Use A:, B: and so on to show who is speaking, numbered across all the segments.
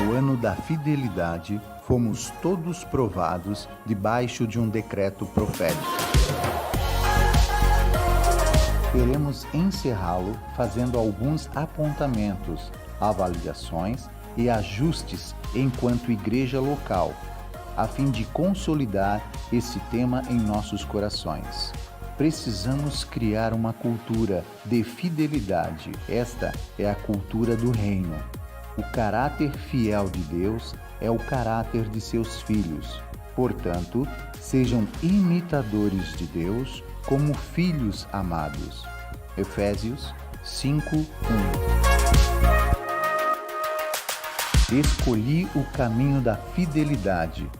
A: No ano da fidelidade, fomos todos provados debaixo de um decreto profético. Queremos encerrá-lo fazendo alguns apontamentos, avaliações e ajustes enquanto igreja local, a fim de consolidar esse tema em nossos corações. Precisamos criar uma cultura de fidelidade. Esta é a cultura do reino. O caráter fiel de Deus é o caráter de seus filhos. Portanto, sejam imitadores de Deus como filhos amados. Efésios 5:1. Escolhi o caminho da fidelidade.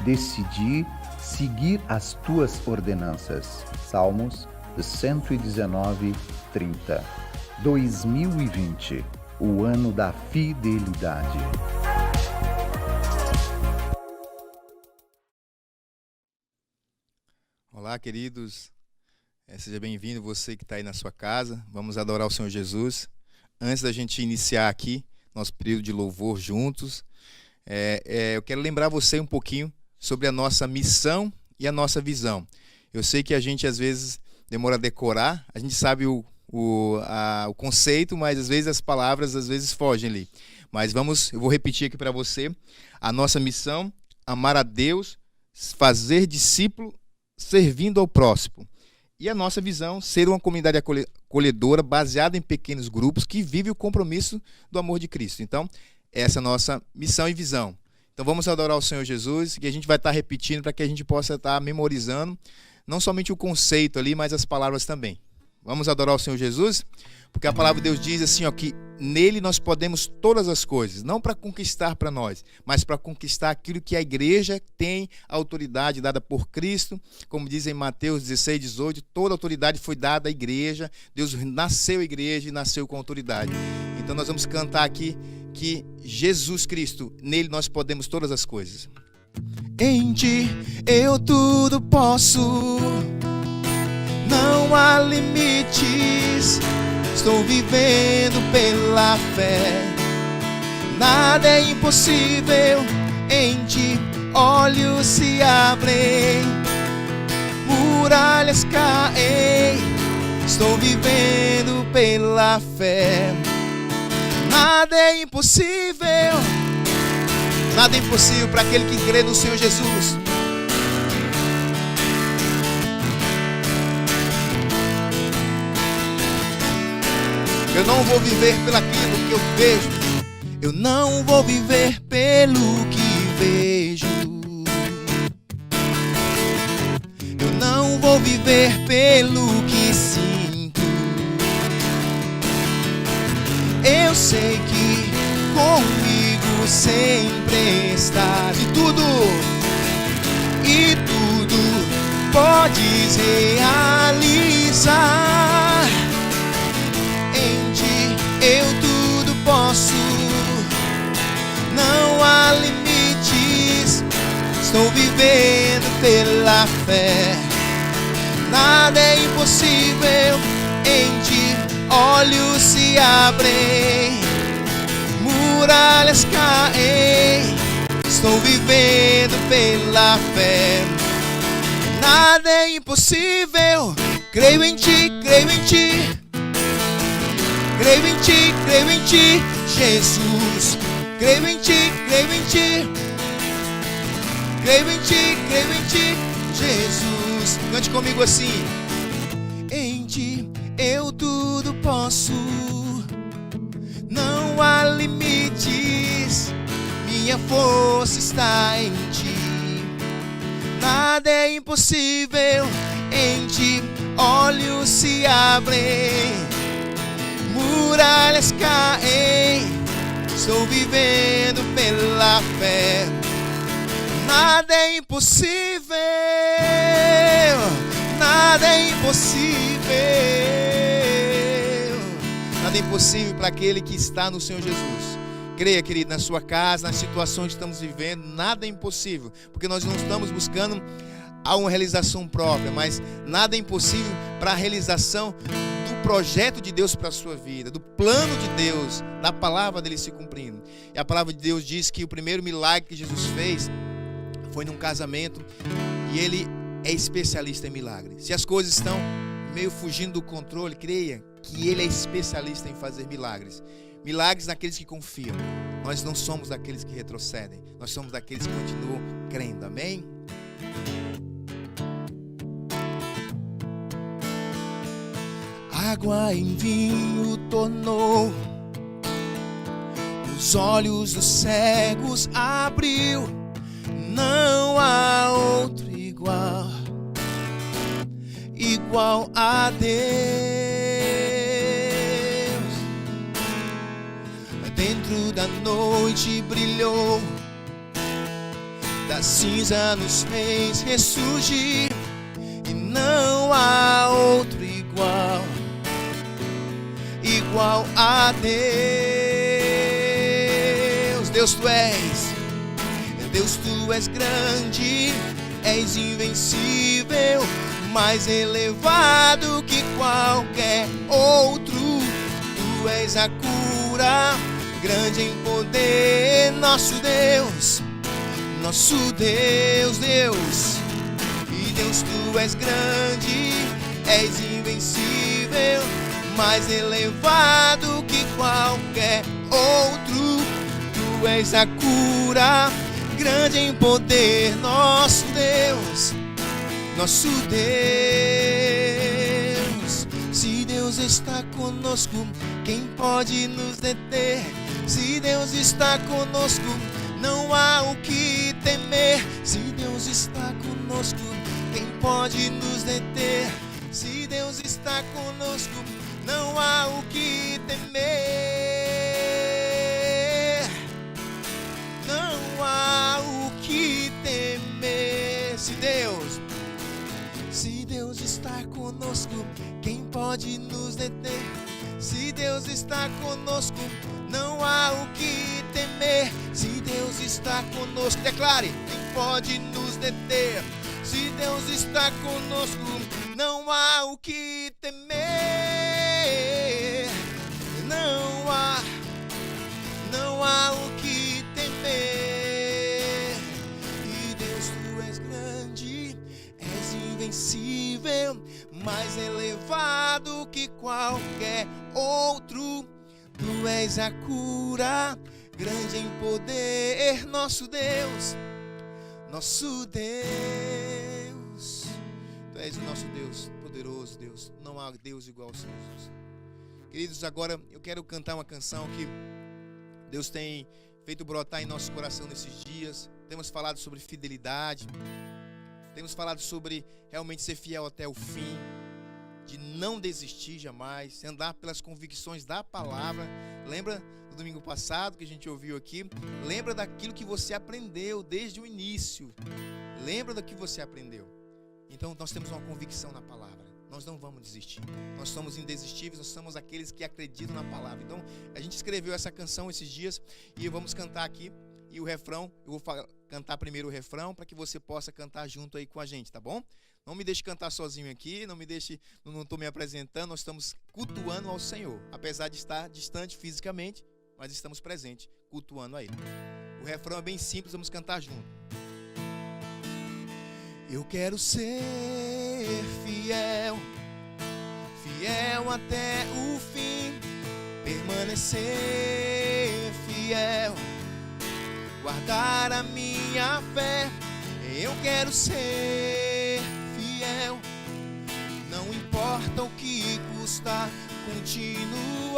A: Decidi seguir as tuas ordenanças. Salmos 119:30. 2020, o ano da fidelidade.
B: Olá, queridos. Seja bem-vindo você que está aí na sua casa. Vamos adorar o Senhor Jesus. Antes da gente iniciar aqui nosso período de louvor juntos, eu quero lembrar você um pouquinho sobre a nossa missão e a nossa visão. Eu sei que a gente às vezes demora a decorar, a gente sabe o conceito, mas às vezes as palavras fogem ali. Mas eu vou repetir aqui para você. A nossa missão: amar a Deus, fazer discípulo, servindo ao próximo. E a nossa visão: ser uma comunidade acolhedora baseada em pequenos grupos que vive o compromisso do amor de Cristo. Então, essa é a nossa missão e visão. Então vamos adorar o Senhor Jesus, que a gente vai estar repetindo para que a gente possa estar memorizando não somente o conceito ali, mas as palavras também. Vamos adorar o Senhor Jesus? Porque a palavra de Deus diz assim, que nele nós podemos todas as coisas, não para conquistar para nós, mas para conquistar aquilo que a igreja tem a autoridade dada por Cristo. Como diz em Mateus 16:18, toda a autoridade foi dada à igreja. Deus nasceu a igreja e nasceu com autoridade. Então nós vamos cantar aqui que Jesus Cristo, nele nós podemos todas as coisas. Em ti eu tudo posso, não há limites, estou vivendo pela fé, nada é impossível, em ti olhos se abrem, muralhas caem, estou vivendo pela fé, nada é impossível. Nada é impossível para aquele que crê no Senhor Jesus. Eu não vou viver pelaquilo que eu vejo. Eu não vou viver pelo que vejo. Eu não vou viver pelo que sinto. Eu sei que comigo sempre está de tudo, e tudo podes realizar. Em ti eu tudo posso, não há limites, estou vivendo pela fé, nada é impossível, em ti olhos se abrem, muralhas caem, estou vivendo pela fé, nada é impossível, creio em ti, creio em ti, creio em ti, creio em ti, Jesus, creio em ti, creio em ti, creio em ti, creio em ti, Jesus. Cante comigo assim: em ti eu tudo posso, não há limites, minha força está em ti, nada é impossível, em ti olhos se abrem, muralhas caem, estou vivendo pela fé, nada é impossível, nada é impossível. Nada é impossível para aquele que está no Senhor Jesus. Creia, querido, na sua casa, nas situações que estamos vivendo, nada é impossível, porque nós não estamos buscando uma realização própria, mas nada é impossível para a realização do projeto de Deus para a sua vida, do plano de Deus, da palavra dele se cumprindo. E a palavra de Deus diz que o primeiro milagre que Jesus fez foi num casamento, e ele é especialista em milagres. Se as coisas estão meio fugindo do controle, creia que ele é especialista em fazer milagres. Milagres naqueles que confiam. Nós não somos daqueles que retrocedem, nós somos daqueles que continuam crendo. Amém? Água em vinho tornou, os olhos dos cegos abriu. Não há outro igual a Deus. Dentro da noite brilhou, da cinza nos fez ressurgir. E não há outro igual a Deus. Deus, tu és, Deus, tu és grande, és invencível, mais elevado que qualquer outro. Tu és a cura, grande em poder, nosso Deus, Deus. E Deus, tu és grande, és invencível, mais elevado que qualquer outro. Tu és a cura, grande em poder, nosso Deus. Se Deus está conosco, quem pode nos deter? Se Deus está conosco, não há o que temer. Se Deus está conosco, quem pode nos deter? Se Deus está conosco, não há o que temer. Não há o que temer. Se Deus está conosco, quem pode nos deter? Se Deus está conosco, não há o que temer. Se Deus está conosco, declare, quem pode nos deter? Se Deus está conosco, não há o que temer. Não há o que temer. E Deus, tu és grande, és invencível, mais elevado que qualquer outro. Tu és a cura, grande em poder, nosso Deus. Tu és o nosso Deus, poderoso Deus. Não há Deus igual ao Senhor Jesus. Queridos, agora eu quero cantar uma canção que Deus tem feito brotar em nosso coração nesses dias. Temos falado sobre fidelidade, temos falado sobre realmente ser fiel até o fim, de não desistir jamais, andar pelas convicções da palavra. Lembra do domingo passado que a gente ouviu aqui? Lembra daquilo que você aprendeu desde o início. Lembra do que você aprendeu. Então nós temos uma convicção na palavra. Nós não vamos desistir. Nós somos indesistíveis, nós somos aqueles que acreditam na palavra. Então a gente escreveu essa canção esses dias e vamos cantar aqui. E o refrão, eu vou cantar primeiro o refrão para que você possa cantar junto aí com a gente, tá bom? Não me deixe cantar sozinho aqui, não estou me apresentando, nós estamos cultuando ao Senhor. Apesar de estar distante fisicamente, mas estamos presentes, cultuando a Ele. O refrão é bem simples, vamos cantar junto. Eu quero ser fiel, fiel até o fim, permanecer fiel, guardar a minha fé. Eu quero ser fiel, não importa o que custa, continuar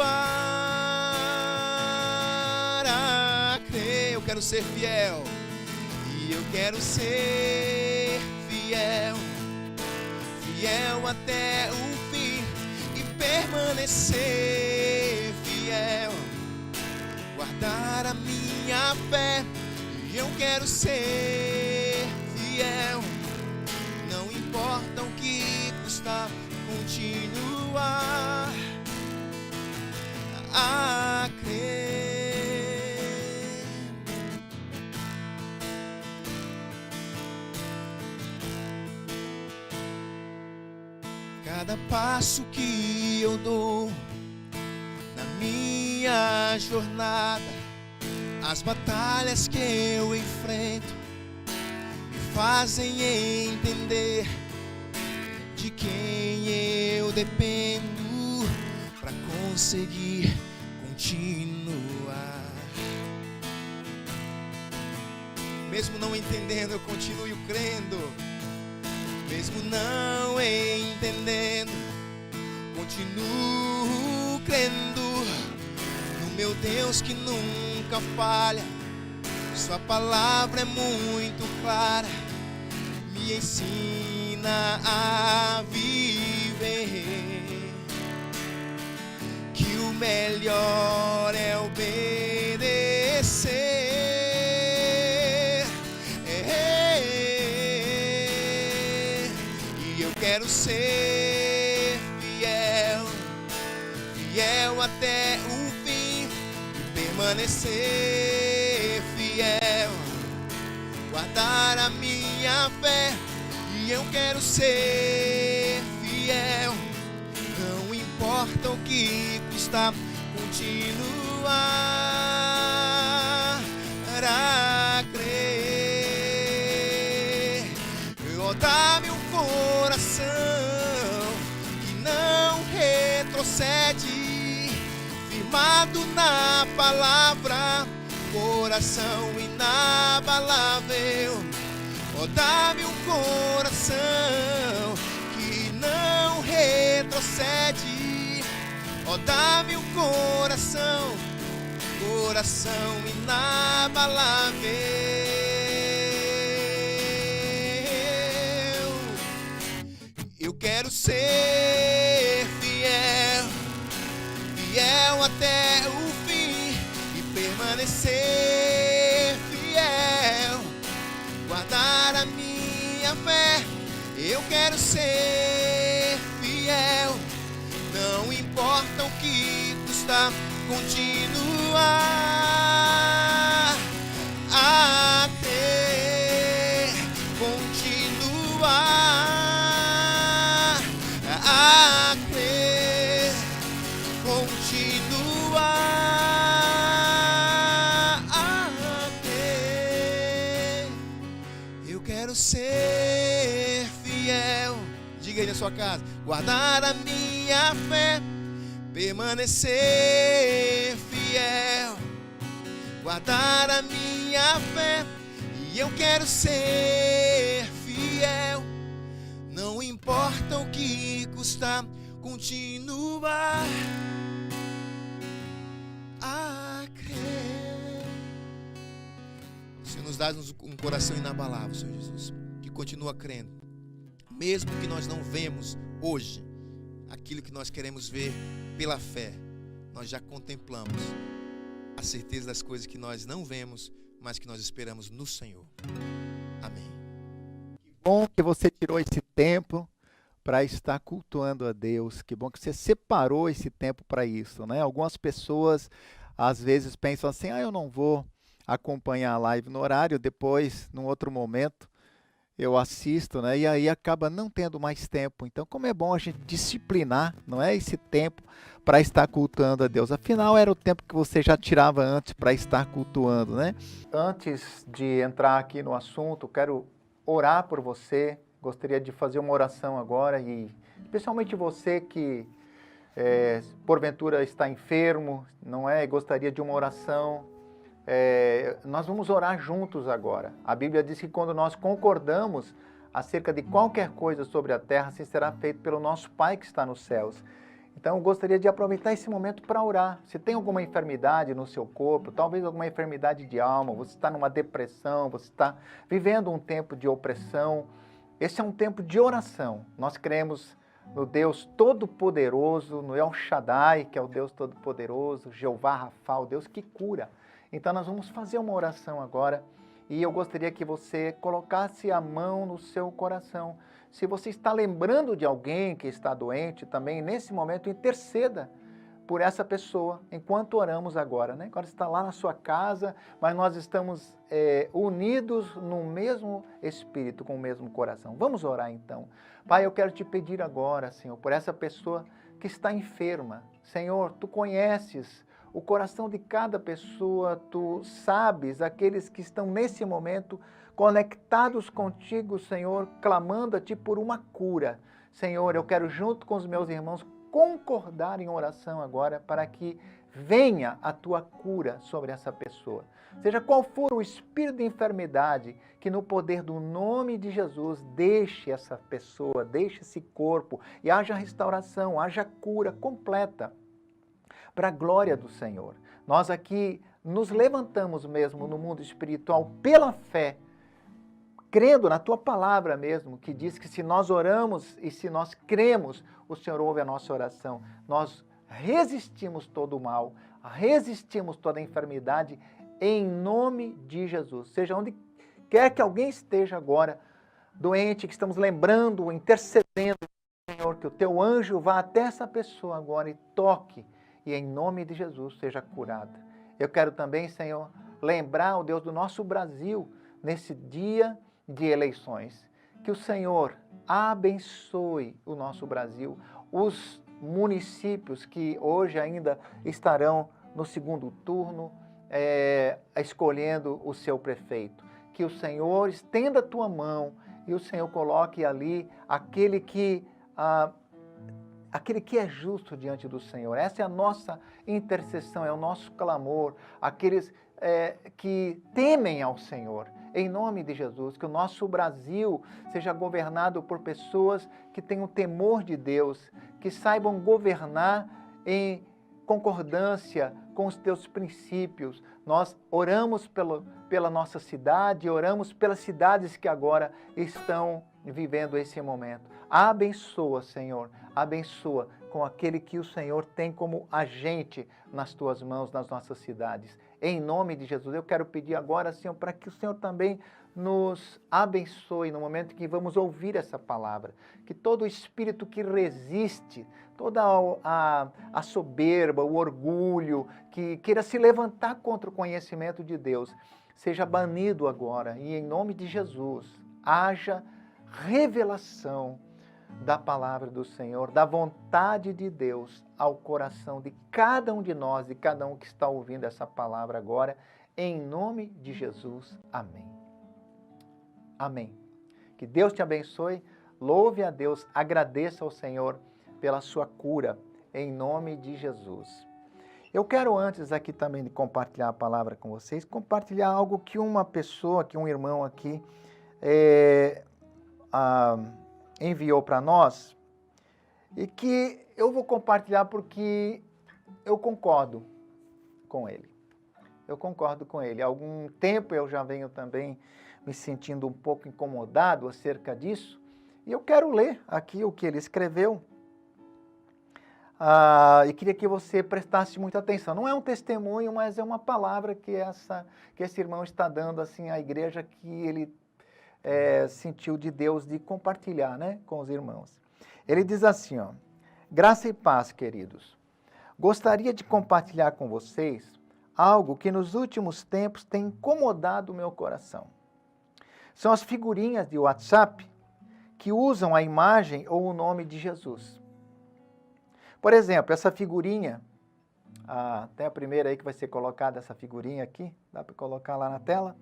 B: a crer. Eu quero ser fiel, e eu quero ser fiel, fiel até o fim, e permanecer fiel, guardar a minha fé. Eu quero ser fiel, não importa o que custa, continuar a crer. cada passo que eu dou na minha jornada, as batalhas que eu enfrento me fazem entender de quem eu dependo para conseguir continuar. Mesmo não entendendo, eu continuo crendo. Mesmo não entendendo, continuo crendo no meu Deus que nunca falha. Sua palavra é muito clara, me ensina a viver, que o melhor é obedecer. E eu quero ser fiel, fiel até o fim, e permanecer fiel, guardar a minha fé. E eu quero ser fiel, não importa o que custa, continuar a crer. Oh, dá-me um coração que não retrocede, firmado na palavra, coração inabalável. Oh, dá-me um coração que não retrocede. Oh, dá-me um coração, coração inabalável. Eu quero ser fiel, fiel até o fim, e permanecer fiel, guardar a minha fé. Eu quero ser fiel, não importa o que custa, continuar a ter, continuar a crer, continuar a crer. Eu quero ser fiel, diga aí na sua casa, guardar a minha fé, permanecer fiel, guardar a minha fé. E eu quero ser fiel, não importa o que custar, continuar a crer. O Senhor nos dá um coração inabalável, Senhor Jesus, que continua crendo, mesmo que nós não vemos hoje aquilo que nós queremos ver pela fé. Nós já contemplamos a certeza das coisas que nós não vemos, mas que nós esperamos no Senhor. Amém.
C: Que bom que você tirou esse tempo para estar cultuando a Deus. Que bom que você separou esse tempo para isso, né? Algumas pessoas às vezes pensam assim: eu não vou acompanhar a live no horário, depois, num outro momento, eu assisto, né? E aí acaba não tendo mais tempo. Então, como é bom a gente disciplinar, não é, esse tempo para estar cultuando a Deus. Afinal, era o tempo que você já tirava antes para estar cultuando, né? Antes de entrar aqui no assunto, quero orar por você. Gostaria de fazer uma oração agora, e especialmente você que porventura está enfermo, não é? Gostaria de uma oração. Nós vamos orar juntos agora. A Bíblia diz que quando nós concordamos acerca de qualquer coisa sobre a terra, assim será feito pelo nosso Pai que está nos céus. Então eu gostaria de aproveitar esse momento para orar. Se tem alguma enfermidade no seu corpo, talvez alguma enfermidade de alma, você está numa depressão, você está vivendo um tempo de opressão, esse é um tempo de oração. Nós cremos no Deus Todo-Poderoso, no El Shaddai, que é o Deus Todo-Poderoso, Jeová Rafa, o Deus que cura. Então nós vamos fazer uma oração agora, e eu gostaria que você colocasse a mão no seu coração. Se você está lembrando de alguém que está doente também, nesse momento interceda por essa pessoa, enquanto oramos agora, né? Agora está lá na sua casa, mas nós estamos unidos no mesmo espírito, com o mesmo coração. Vamos orar então. Pai, eu quero te pedir agora, Senhor, por essa pessoa que está enferma. Senhor, Tu conheces o coração de cada pessoa, Tu sabes aqueles que estão nesse momento conectados contigo, Senhor, clamando a Ti por uma cura. Senhor, eu quero junto com os meus irmãos concordar em oração agora para que venha a Tua cura sobre essa pessoa. Seja qual for o espírito de enfermidade, que no poder do nome de Jesus deixe essa pessoa, deixe esse corpo e haja restauração, haja cura completa para a glória do Senhor. Nós aqui nos levantamos mesmo no mundo espiritual pela fé, crendo na Tua palavra mesmo, que diz que se nós oramos e se nós cremos, o Senhor ouve a nossa oração. Nós resistimos todo o mal, resistimos toda a enfermidade em nome de Jesus. Seja onde quer que alguém esteja agora doente, que estamos lembrando, intercedendo, Senhor, que o Teu anjo vá até essa pessoa agora e toque, e em nome de Jesus seja curada. Eu quero também, Senhor, lembrar, ó Deus, do nosso Brasil, nesse dia de eleições. Que o Senhor abençoe o nosso Brasil, os municípios que hoje ainda estarão no segundo turno, escolhendo o seu prefeito. Que o Senhor estenda a Tua mão e o Senhor coloque ali aquele que é justo diante do Senhor. Essa é a nossa intercessão, é o nosso clamor, aqueles que temem ao Senhor. Em nome de Jesus, que o nosso Brasil seja governado por pessoas que tenham temor de Deus, que saibam governar em concordância com os Teus princípios. Nós oramos pela nossa cidade, oramos pelas cidades que agora estão vivendo esse momento. Abençoa, Senhor, abençoa com aquele que o Senhor tem como agente nas Tuas mãos, nas nossas cidades. Em nome de Jesus, eu quero pedir agora, Senhor, para que o Senhor também nos abençoe no momento que vamos ouvir essa palavra. Que todo espírito que resiste, toda a soberba, o orgulho, que queira se levantar contra o conhecimento de Deus, seja banido agora. E em nome de Jesus, haja revelação da palavra do Senhor, da vontade de Deus ao coração de cada um de nós, de cada um que está ouvindo essa palavra agora, em nome de Jesus. Amém. Amém. Que Deus te abençoe, louve a Deus, agradeça ao Senhor pela sua cura, em nome de Jesus. Eu quero antes aqui também de compartilhar a palavra com vocês, compartilhar algo que uma pessoa, que um irmão aqui enviou para nós e que eu vou compartilhar porque eu concordo com ele. Eu concordo com ele. Há algum tempo eu já venho também me sentindo um pouco incomodado acerca disso e eu quero ler aqui o que ele escreveu e queria que você prestasse muita atenção. Não é um testemunho, mas é uma palavra que esse irmão está dando assim à igreja que ele sentiu de Deus de compartilhar, né, com os irmãos. Ele diz assim, ó: graça e paz, queridos. Gostaria de compartilhar com vocês algo que nos últimos tempos tem incomodado o meu coração. São as figurinhas de WhatsApp que usam a imagem ou o nome de Jesus. Por exemplo, essa figurinha, tem a primeira aí que vai ser colocada, essa figurinha aqui, dá para colocar lá na tela?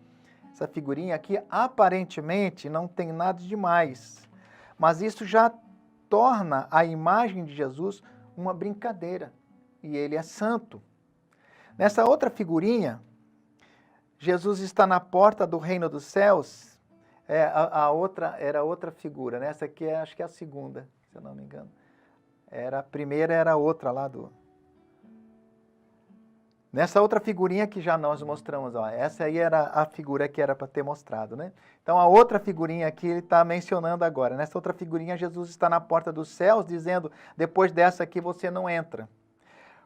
C: Essa figurinha aqui, aparentemente, não tem nada demais, mas isso já torna a imagem de Jesus uma brincadeira, e ele é santo. Nessa outra figurinha, Jesus está na porta do reino dos céus, a outra era outra figura, né? Essa aqui acho que é a segunda, se eu não me engano. A primeira era a outra lá do... Nessa outra figurinha que já nós mostramos, ó, essa aí era a figura que era para ter mostrado, né? Então, a outra figurinha aqui ele está mencionando agora. Nessa outra figurinha, Jesus está na porta dos céus, dizendo, depois dessa aqui você não entra.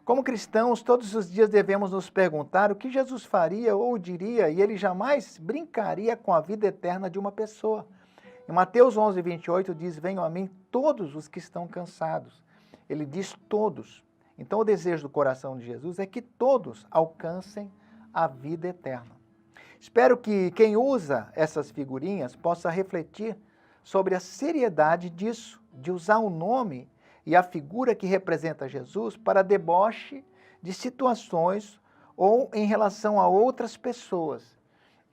C: Como cristãos, todos os dias devemos nos perguntar o que Jesus faria ou diria, e ele jamais brincaria com a vida eterna de uma pessoa. Em Mateus 11:28 diz, venham a mim todos os que estão cansados. Ele diz todos. Então, o desejo do coração de Jesus é que todos alcancem a vida eterna. Espero que quem usa essas figurinhas possa refletir sobre a seriedade disso, de usar o nome e a figura que representa Jesus para deboche de situações ou em relação a outras pessoas.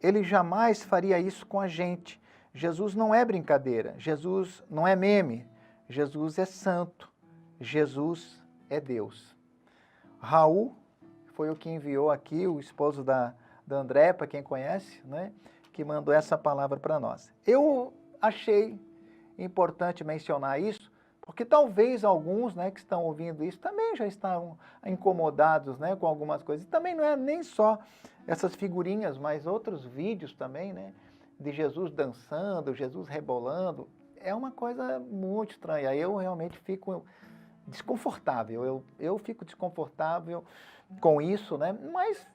C: Ele jamais faria isso com a gente. Jesus não é brincadeira, Jesus não é meme, Jesus é santo, Jesus é Deus. Raul foi o que enviou aqui, o esposo da André, para quem conhece, né, que mandou essa palavra para nós. Eu achei importante mencionar isso, porque talvez alguns, né, que estão ouvindo isso também já estavam incomodados, né, com algumas coisas. E também não é nem só essas figurinhas, mas outros vídeos também, né, de Jesus dançando, Jesus rebolando. É uma coisa muito estranha. Eu realmente fico desconfortável. Eu fico desconfortável com isso, né? Mas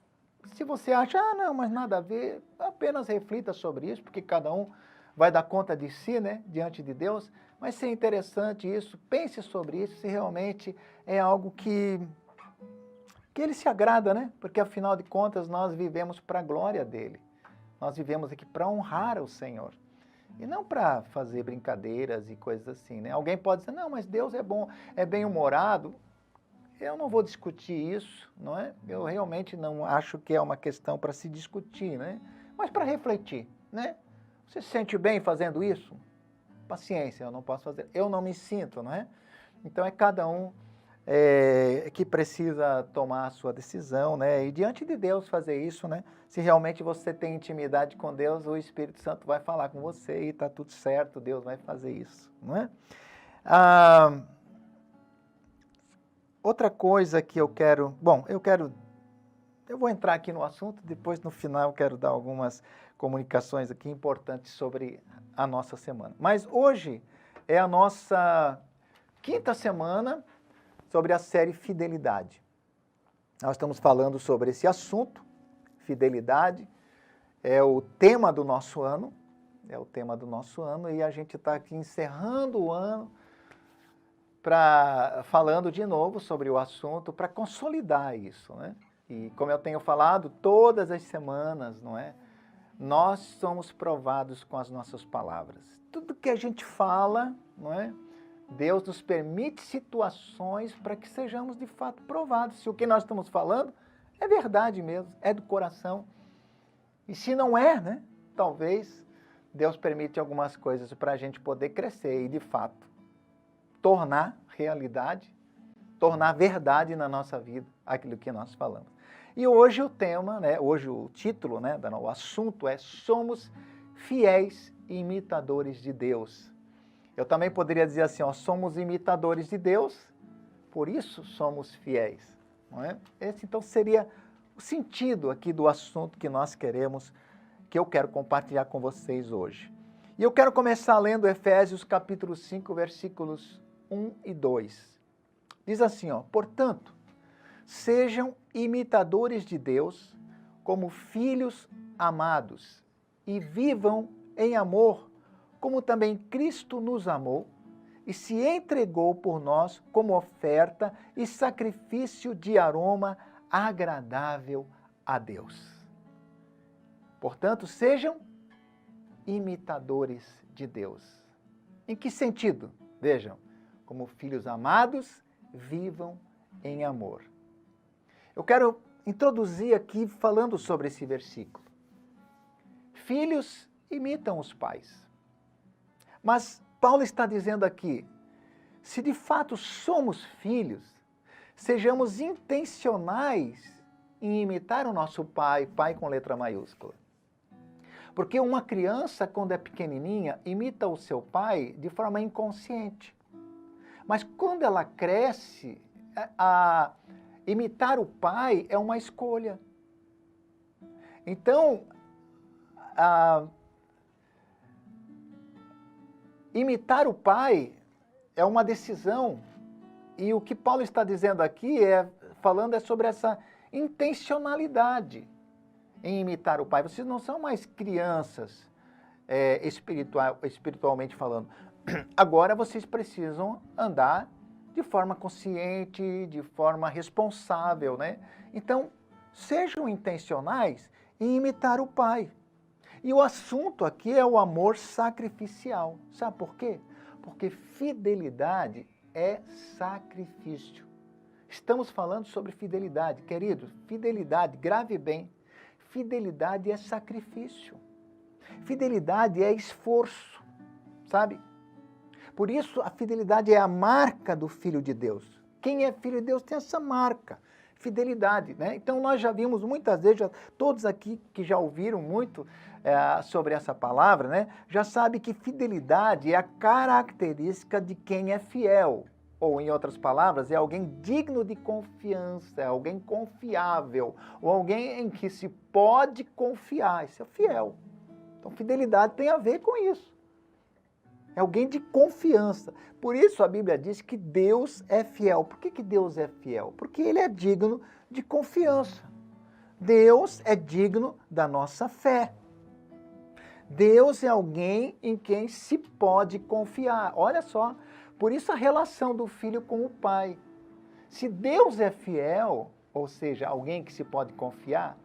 C: se você acha, não, mas nada a ver, apenas reflita sobre isso, porque cada um vai dar conta de si, né, diante de Deus. Mas se é interessante isso, pense sobre isso, se realmente é algo que Ele se agrada, né? Porque afinal de contas nós vivemos para a glória dEle. Nós vivemos aqui para honrar o Senhor. E não para fazer brincadeiras e coisas assim, né? Alguém pode dizer, não, mas Deus é bom, é bem-humorado. Eu não vou discutir isso, não é? Eu realmente não acho que é uma questão para se discutir, né? Mas para refletir, né? Você se sente bem fazendo isso? Paciência, eu não posso fazer. Eu não me sinto, não é? Então é cada um que precisa tomar a sua decisão, né? E diante de Deus fazer isso, né? Se realmente você tem intimidade com Deus, o Espírito Santo vai falar com você e está tudo certo, Deus vai fazer isso, não é? Outra coisa que eu quero... Bom, eu vou entrar aqui no assunto, depois no final eu quero dar algumas comunicações aqui importantes sobre a nossa semana. Mas hoje é a nossa quinta semana sobre a série Fidelidade. Nós estamos falando sobre esse assunto, fidelidade, é o tema do nosso ano, e a gente está aqui encerrando o ano falando de novo sobre o assunto para consolidar isso, né? E como eu tenho falado todas as semanas, não é? Nós somos provados com as nossas palavras. Tudo que a gente fala, não é? Deus nos permite situações para que sejamos de fato provados. Se o que nós estamos falando é verdade mesmo, é do coração. E se não é, né? Talvez Deus permite algumas coisas para a gente poder crescer e de fato tornar realidade, tornar verdade na nossa vida aquilo que nós falamos. E hoje o tema, né? Hoje o título, né? O assunto é Somos Fiéis Imitadores de Deus. Eu também poderia dizer assim, ó, somos imitadores de Deus, por isso somos fiéis. Não é? Esse então seria o sentido aqui do assunto que nós queremos, que eu quero compartilhar com vocês hoje. E eu quero começar lendo Efésios capítulo 5, versículos 1 e 2. Diz assim, ó, portanto, sejam imitadores de Deus como filhos amados e vivam em amor, como também Cristo nos amou e se entregou por nós como oferta e sacrifício de aroma agradável a Deus. Portanto, sejam imitadores de Deus. Em que sentido? Vejam, como filhos amados, vivam em amor. Eu quero introduzir aqui falando sobre esse versículo. Filhos imitam os pais. Mas Paulo está dizendo aqui, se de fato somos filhos, sejamos intencionais em imitar o nosso pai, pai com letra maiúscula. Porque uma criança, quando é pequenininha, imita o seu pai de forma inconsciente. Mas quando ela cresce, imitar o pai é uma escolha. Então, imitar o pai é uma decisão. E o que Paulo está dizendo aqui, falando sobre essa intencionalidade em imitar o pai. Vocês não são mais crianças espiritualmente falando. Agora vocês precisam andar de forma consciente, de forma responsável, né? Então, sejam intencionais em imitar o Pai. E o assunto aqui é o amor sacrificial. Sabe por quê? Porque fidelidade é sacrifício. Estamos falando sobre fidelidade, queridos. Fidelidade, grave bem, fidelidade é sacrifício. Fidelidade é esforço, sabe? Por isso, a fidelidade é a marca do Filho de Deus. Quem é Filho de Deus tem essa marca, fidelidade, né? Então, nós já vimos muitas vezes, todos aqui que já ouviram muito sobre essa palavra, né? Já sabem que fidelidade é a característica de quem é fiel. Ou, em outras palavras, é alguém digno de confiança, é alguém confiável, ou alguém em que se pode confiar. Isso é fiel. Então, fidelidade tem a ver com isso. É alguém de confiança. Por isso a Bíblia diz que Deus é fiel. Por que Deus é fiel? Porque Ele é digno de confiança. Deus é digno da nossa fé. Deus é alguém em quem se pode confiar. Olha só, por isso a relação do filho com o pai. Se Deus é fiel, ou seja, alguém que se pode confiar,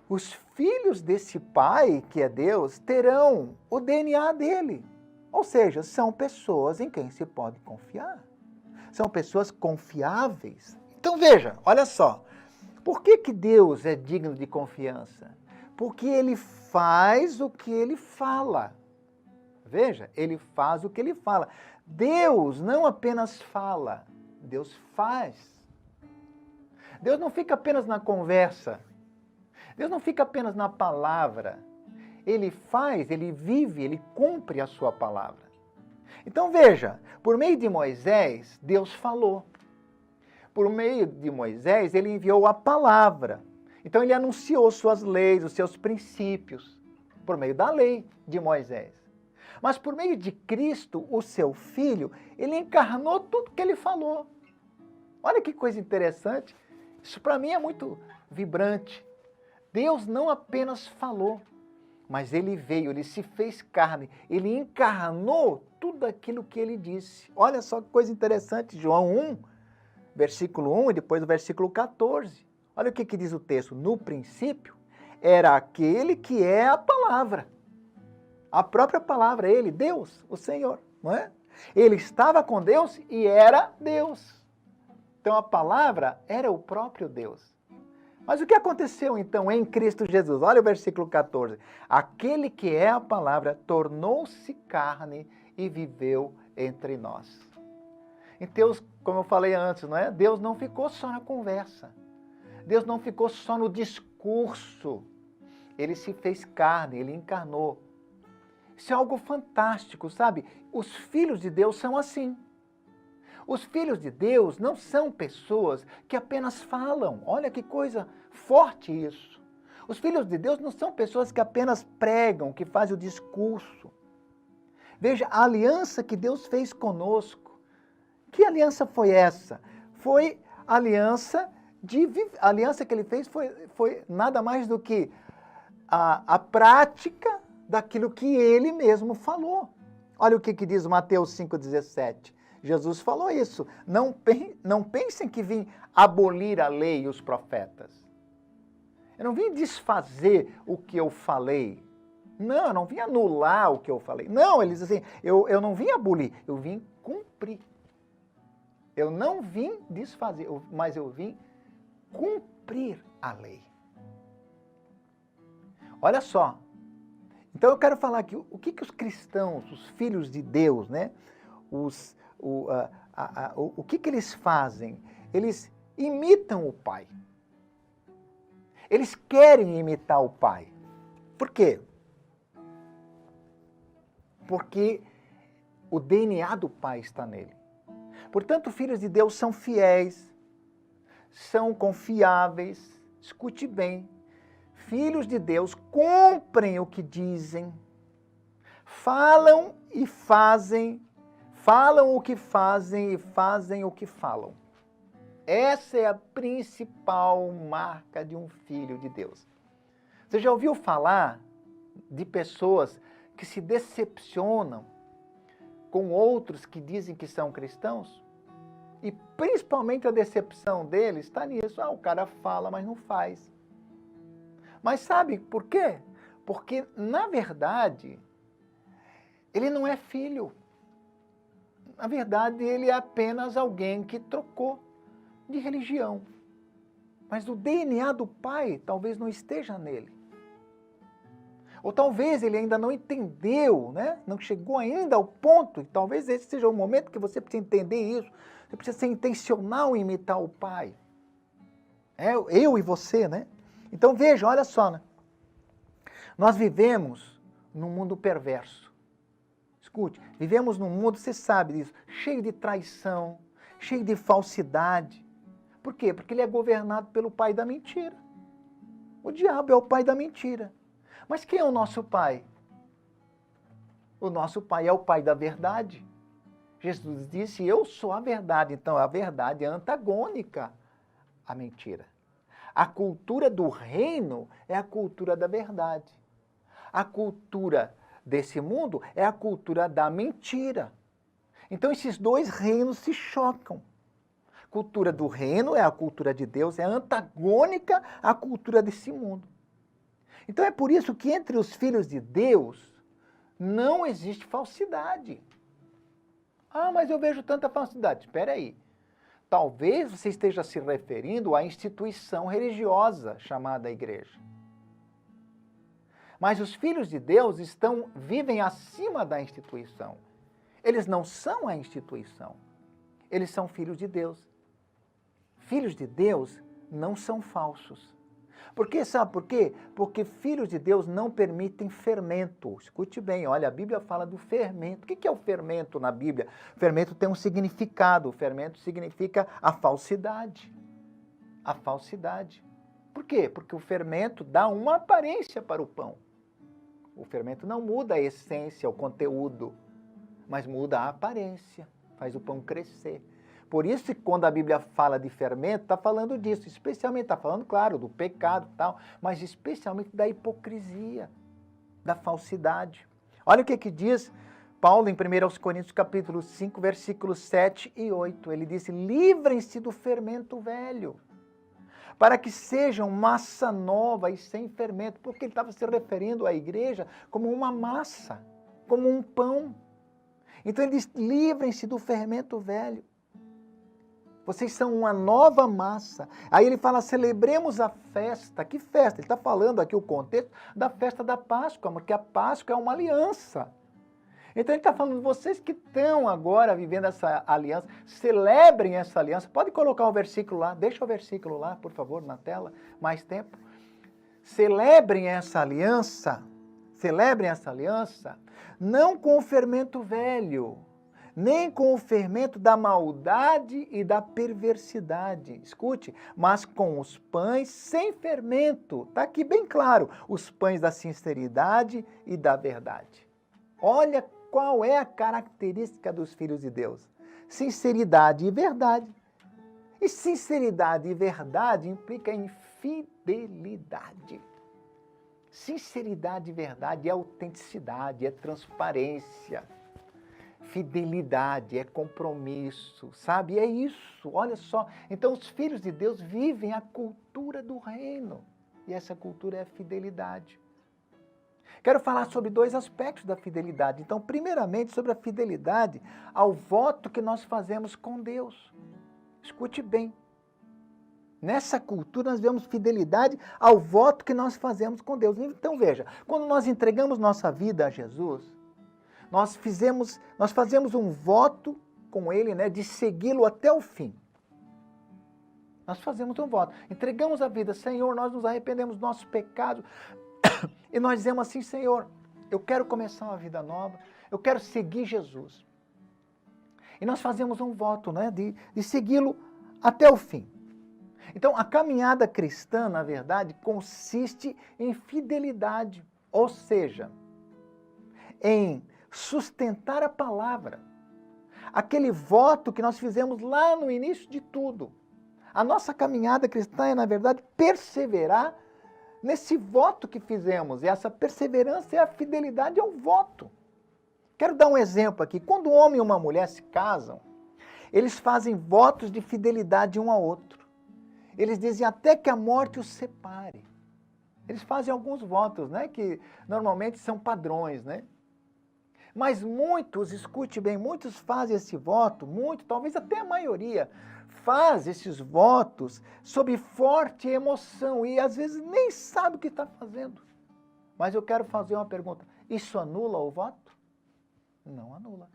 C: os filhos desse pai, que é Deus, terão o DNA dele. Ou seja, são pessoas em quem se pode confiar. São pessoas confiáveis. Então veja, olha só. Por que Deus é digno de confiança? Porque Ele faz o que Ele fala. Veja, Ele faz o que Ele fala. Deus não apenas fala, Deus faz. Deus não fica apenas na conversa. Deus não fica apenas na palavra. Ele faz, Ele vive, Ele cumpre a sua palavra. Então veja, por meio de Moisés, Deus falou. Por meio de Moisés, Ele enviou a palavra. Então Ele anunciou suas leis, os seus princípios, por meio da lei de Moisés. Mas por meio de Cristo, o seu Filho, Ele encarnou tudo que Ele falou. Olha que coisa interessante. Isso para mim é muito vibrante. Deus não apenas falou, mas Ele veio, Ele se fez carne, Ele encarnou tudo aquilo que Ele disse. Olha só que coisa interessante, João 1, versículo 1 e depois o versículo 14. Olha o que diz o texto. No princípio, era aquele que é a palavra. A própria palavra, Ele, Deus, o Senhor, não é? Ele estava com Deus e era Deus. Então a palavra era o próprio Deus. Mas o que aconteceu então em Cristo Jesus? Olha o versículo 14. Aquele que é a palavra tornou-se carne e viveu entre nós. Então, como eu falei antes, não é? Deus não ficou só na conversa. Deus não ficou só no discurso. Ele se fez carne, Ele encarnou. Isso é algo fantástico, sabe? Os filhos de Deus são assim. Os filhos de Deus não são pessoas que apenas falam. Olha que coisa forte isso. Os filhos de Deus não são pessoas que apenas pregam, que fazem o discurso. Veja, a aliança que Deus fez conosco. Que aliança foi essa? Foi a aliança que Ele fez foi nada mais do que a prática daquilo que Ele mesmo falou. Olha o que diz Mateus 5,17. Jesus falou isso. Não pensem que vim abolir a lei e os profetas. Eu não vim desfazer o que eu falei. Não, eu não vim anular o que eu falei. Não, ele diz assim, eu não vim abolir, eu vim cumprir. Eu não vim desfazer, mas eu vim cumprir a lei. Olha só. Então eu quero falar aqui, o que os cristãos, os filhos de Deus, né? O que eles fazem? Eles imitam o Pai. Eles querem imitar o Pai. Por quê? Porque o DNA do Pai está nele. Portanto, filhos de Deus são fiéis, são confiáveis. Escute bem. Filhos de Deus cumprem o que dizem, falam e fazem, falam o que fazem e fazem o que falam. Essa é a principal marca de um filho de Deus. Você já ouviu falar de pessoas que se decepcionam com outros que dizem que são cristãos? E principalmente a decepção dele está nisso. O cara fala, mas não faz. Mas sabe por quê? Porque, na verdade, ele não é filho. Na verdade, ele é apenas alguém que trocou de religião. Mas o DNA do pai talvez não esteja nele. Ou talvez ele ainda não entendeu, né? Não chegou ainda ao ponto, e talvez esse seja o momento que você precisa entender isso. Você precisa ser intencional em imitar o pai. Eu e você, né? Então veja, olha só, né? Nós vivemos num mundo perverso. Escute, vivemos num mundo, você sabe disso, cheio de traição, cheio de falsidade. Por quê? Porque ele é governado pelo pai da mentira. O diabo é o pai da mentira. Mas quem é o nosso pai? O nosso pai é o pai da verdade. Jesus disse, eu sou a verdade. Então a verdade é antagônica à mentira. A cultura do reino é a cultura da verdade. A cultura desse mundo é a cultura da mentira. Então esses dois reinos se chocam. A cultura do reino é a cultura de Deus, é antagônica à cultura desse mundo. Então é por isso que entre os filhos de Deus não existe falsidade. Mas eu vejo tanta falsidade. Espera aí. Talvez você esteja se referindo à instituição religiosa chamada igreja. Mas os filhos de Deus vivem acima da instituição. Eles não são a instituição. Eles são filhos de Deus. Filhos de Deus não são falsos. Sabe por quê? Porque filhos de Deus não permitem fermento. Escute bem, olha, a Bíblia fala do fermento. O que é o fermento na Bíblia? O fermento tem um significado. O fermento significa a falsidade. A falsidade. Por quê? Porque o fermento dá uma aparência para o pão. O fermento não muda a essência, o conteúdo, mas muda a aparência, faz o pão crescer. Por isso que quando a Bíblia fala de fermento, está falando disso, especialmente, está falando, claro, do pecado e tal, mas especialmente da hipocrisia, da falsidade. Olha o que diz Paulo em 1 Coríntios capítulo 5, versículos 7 e 8. Ele disse, livrem-se do fermento velho, para que sejam massa nova e sem fermento, porque ele estava se referindo à igreja como uma massa, como um pão. Então ele diz, livrem-se do fermento velho. Vocês são uma nova massa. Aí ele fala, celebremos a festa. Que festa? Ele está falando aqui o contexto da festa da Páscoa, porque a Páscoa é uma aliança. Então ele está falando, vocês que estão agora vivendo essa aliança, celebrem essa aliança. Pode colocar o versículo lá, deixa o versículo lá, por favor, na tela, mais tempo. Celebrem essa aliança, não com o fermento velho, nem com o fermento da maldade e da perversidade. Escute, mas com os pães sem fermento. Está aqui bem claro, os pães da sinceridade e da verdade. Olha qual é a característica dos filhos de Deus. Sinceridade e verdade. E sinceridade e verdade implica em fidelidade. Sinceridade e verdade é autenticidade, é transparência. Fidelidade, é compromisso, sabe? É isso, olha só. Então os filhos de Deus vivem a cultura do reino. E essa cultura é a fidelidade. Quero falar sobre dois aspectos da fidelidade. Então, primeiramente, sobre a fidelidade ao voto que nós fazemos com Deus. Escute bem. Nessa cultura nós vemos fidelidade ao voto que nós fazemos com Deus. Então veja, quando nós entregamos nossa vida a Jesus, nós fazemos um voto com Ele, né, de segui-lo até o fim. Nós fazemos um voto. Entregamos a vida, Senhor, nós nos arrependemos dos nossos pecados. E nós dizemos assim, Senhor, eu quero começar uma vida nova, eu quero seguir Jesus. E nós fazemos um voto, né, de segui-lo até o fim. Então, a caminhada cristã, na verdade, consiste em fidelidade, ou seja, em sustentar a palavra. Aquele voto que nós fizemos lá no início de tudo. A nossa caminhada cristã é, na verdade, perseverar nesse voto que fizemos. E essa perseverança é a fidelidade ao voto. Quero dar um exemplo aqui. Quando um homem e uma mulher se casam, eles fazem votos de fidelidade um ao outro. Eles dizem até que a morte os separe. Eles fazem alguns votos, né, que normalmente são padrões, né? Mas muitos, escute bem, muitos fazem esse voto, talvez até a maioria, faz esses votos sob forte emoção e às vezes nem sabe o que está fazendo. Mas eu quero fazer uma pergunta, isso anula o voto? Não anula.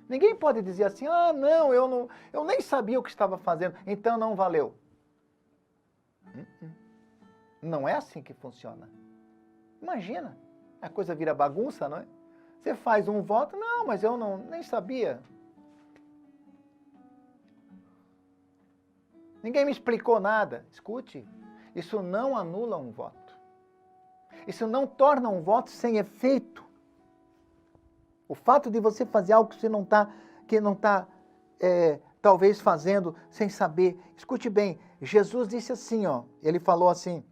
C: Ninguém pode dizer assim, não, eu nem sabia o que estava fazendo, então não valeu. Não é assim que funciona. Imagina, a coisa vira bagunça, não é? Você faz um voto, não, mas eu nem sabia. Ninguém me explicou nada. Escute, isso não anula um voto. Isso não torna um voto sem efeito. O fato de você fazer algo que você não está talvez fazendo sem saber. Escute bem, Jesus disse assim, ele falou assim,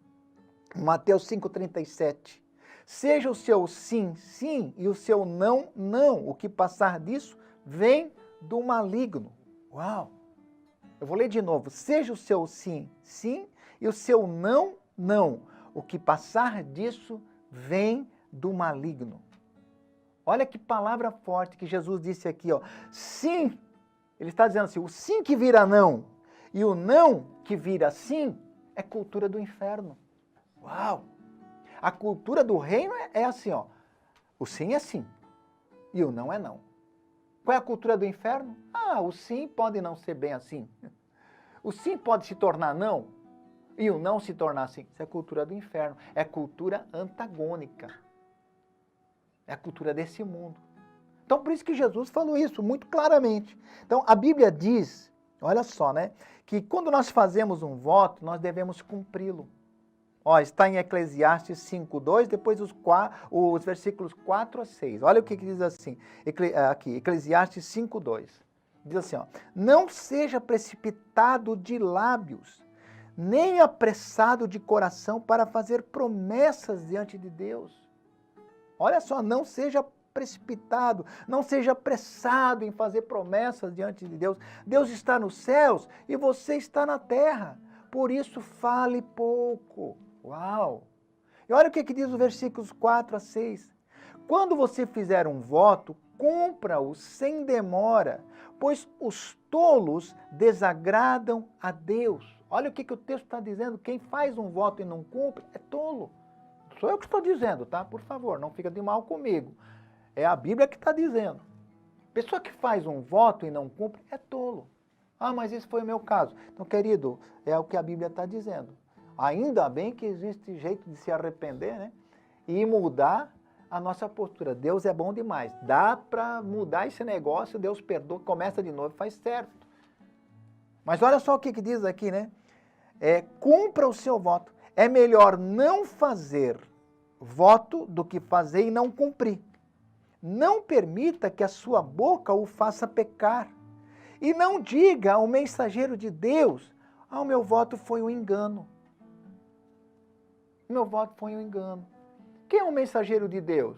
C: em Mateus 5,37. Seja o seu sim, sim, e o seu não, não. O que passar disso vem do maligno. Uau! Eu vou ler de novo. Seja o seu sim, sim, e o seu não, não. O que passar disso vem do maligno. Olha que palavra forte que Jesus disse aqui, Sim, ele está dizendo assim, o sim que vira não e o não que vira sim é cultura do inferno. Uau! A cultura do reino é assim, o sim é sim e o não é não. Qual é a cultura do inferno? O sim pode não ser bem assim. O sim pode se tornar não e o não se tornar sim. Isso é cultura do inferno, é cultura antagônica. É a cultura desse mundo. Então, por isso que Jesus falou isso muito claramente. Então, a Bíblia diz, olha só, né? Que quando nós fazemos um voto, nós devemos cumpri-lo. Está em Eclesiastes 5:2, depois os versículos 4 a 6. Olha o que diz assim, aqui, Eclesiastes 5:2. Diz assim, não seja precipitado de lábios, nem apressado de coração para fazer promessas diante de Deus. Olha só, não seja precipitado, não seja apressado em fazer promessas diante de Deus. Deus está nos céus e você está na terra. Por isso, fale pouco. Uau! E olha o que diz os versículos 4 a 6. Quando você fizer um voto, cumpra-o sem demora, pois os tolos desagradam a Deus. Olha o que o texto está dizendo. Quem faz um voto e não cumpre é tolo. Sou eu que estou dizendo, tá? Por favor, não fica de mal comigo. É a Bíblia que está dizendo. Pessoa que faz um voto e não cumpre é tolo. Mas esse foi o meu caso. Então, querido, é o que a Bíblia está dizendo. Ainda bem que existe jeito de se arrepender, né? E mudar a nossa postura. Deus é bom demais. Dá para mudar esse negócio, Deus perdoa, começa de novo, faz certo. Mas olha só o que diz aqui, né? Cumpra o seu voto. É melhor não fazer voto do que fazer e não cumprir. Não permita que a sua boca o faça pecar. E não diga ao mensageiro de Deus, o meu voto foi um engano. Meu voto foi um engano. Quem é o mensageiro de Deus?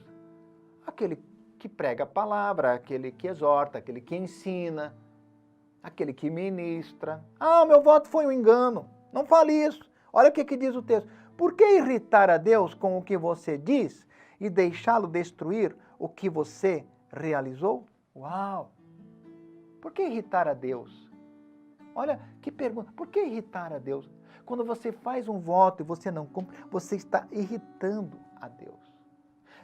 C: Aquele que prega a palavra, aquele que exorta, aquele que ensina, aquele que ministra. Meu voto foi um engano. Não fale isso. Olha o que diz o texto. Por que irritar a Deus com o que você diz e deixá-lo destruir o que você realizou? Uau! Por que irritar a Deus? Olha que pergunta. Por que irritar a Deus? Quando você faz um voto e você não cumpre, você está irritando a Deus.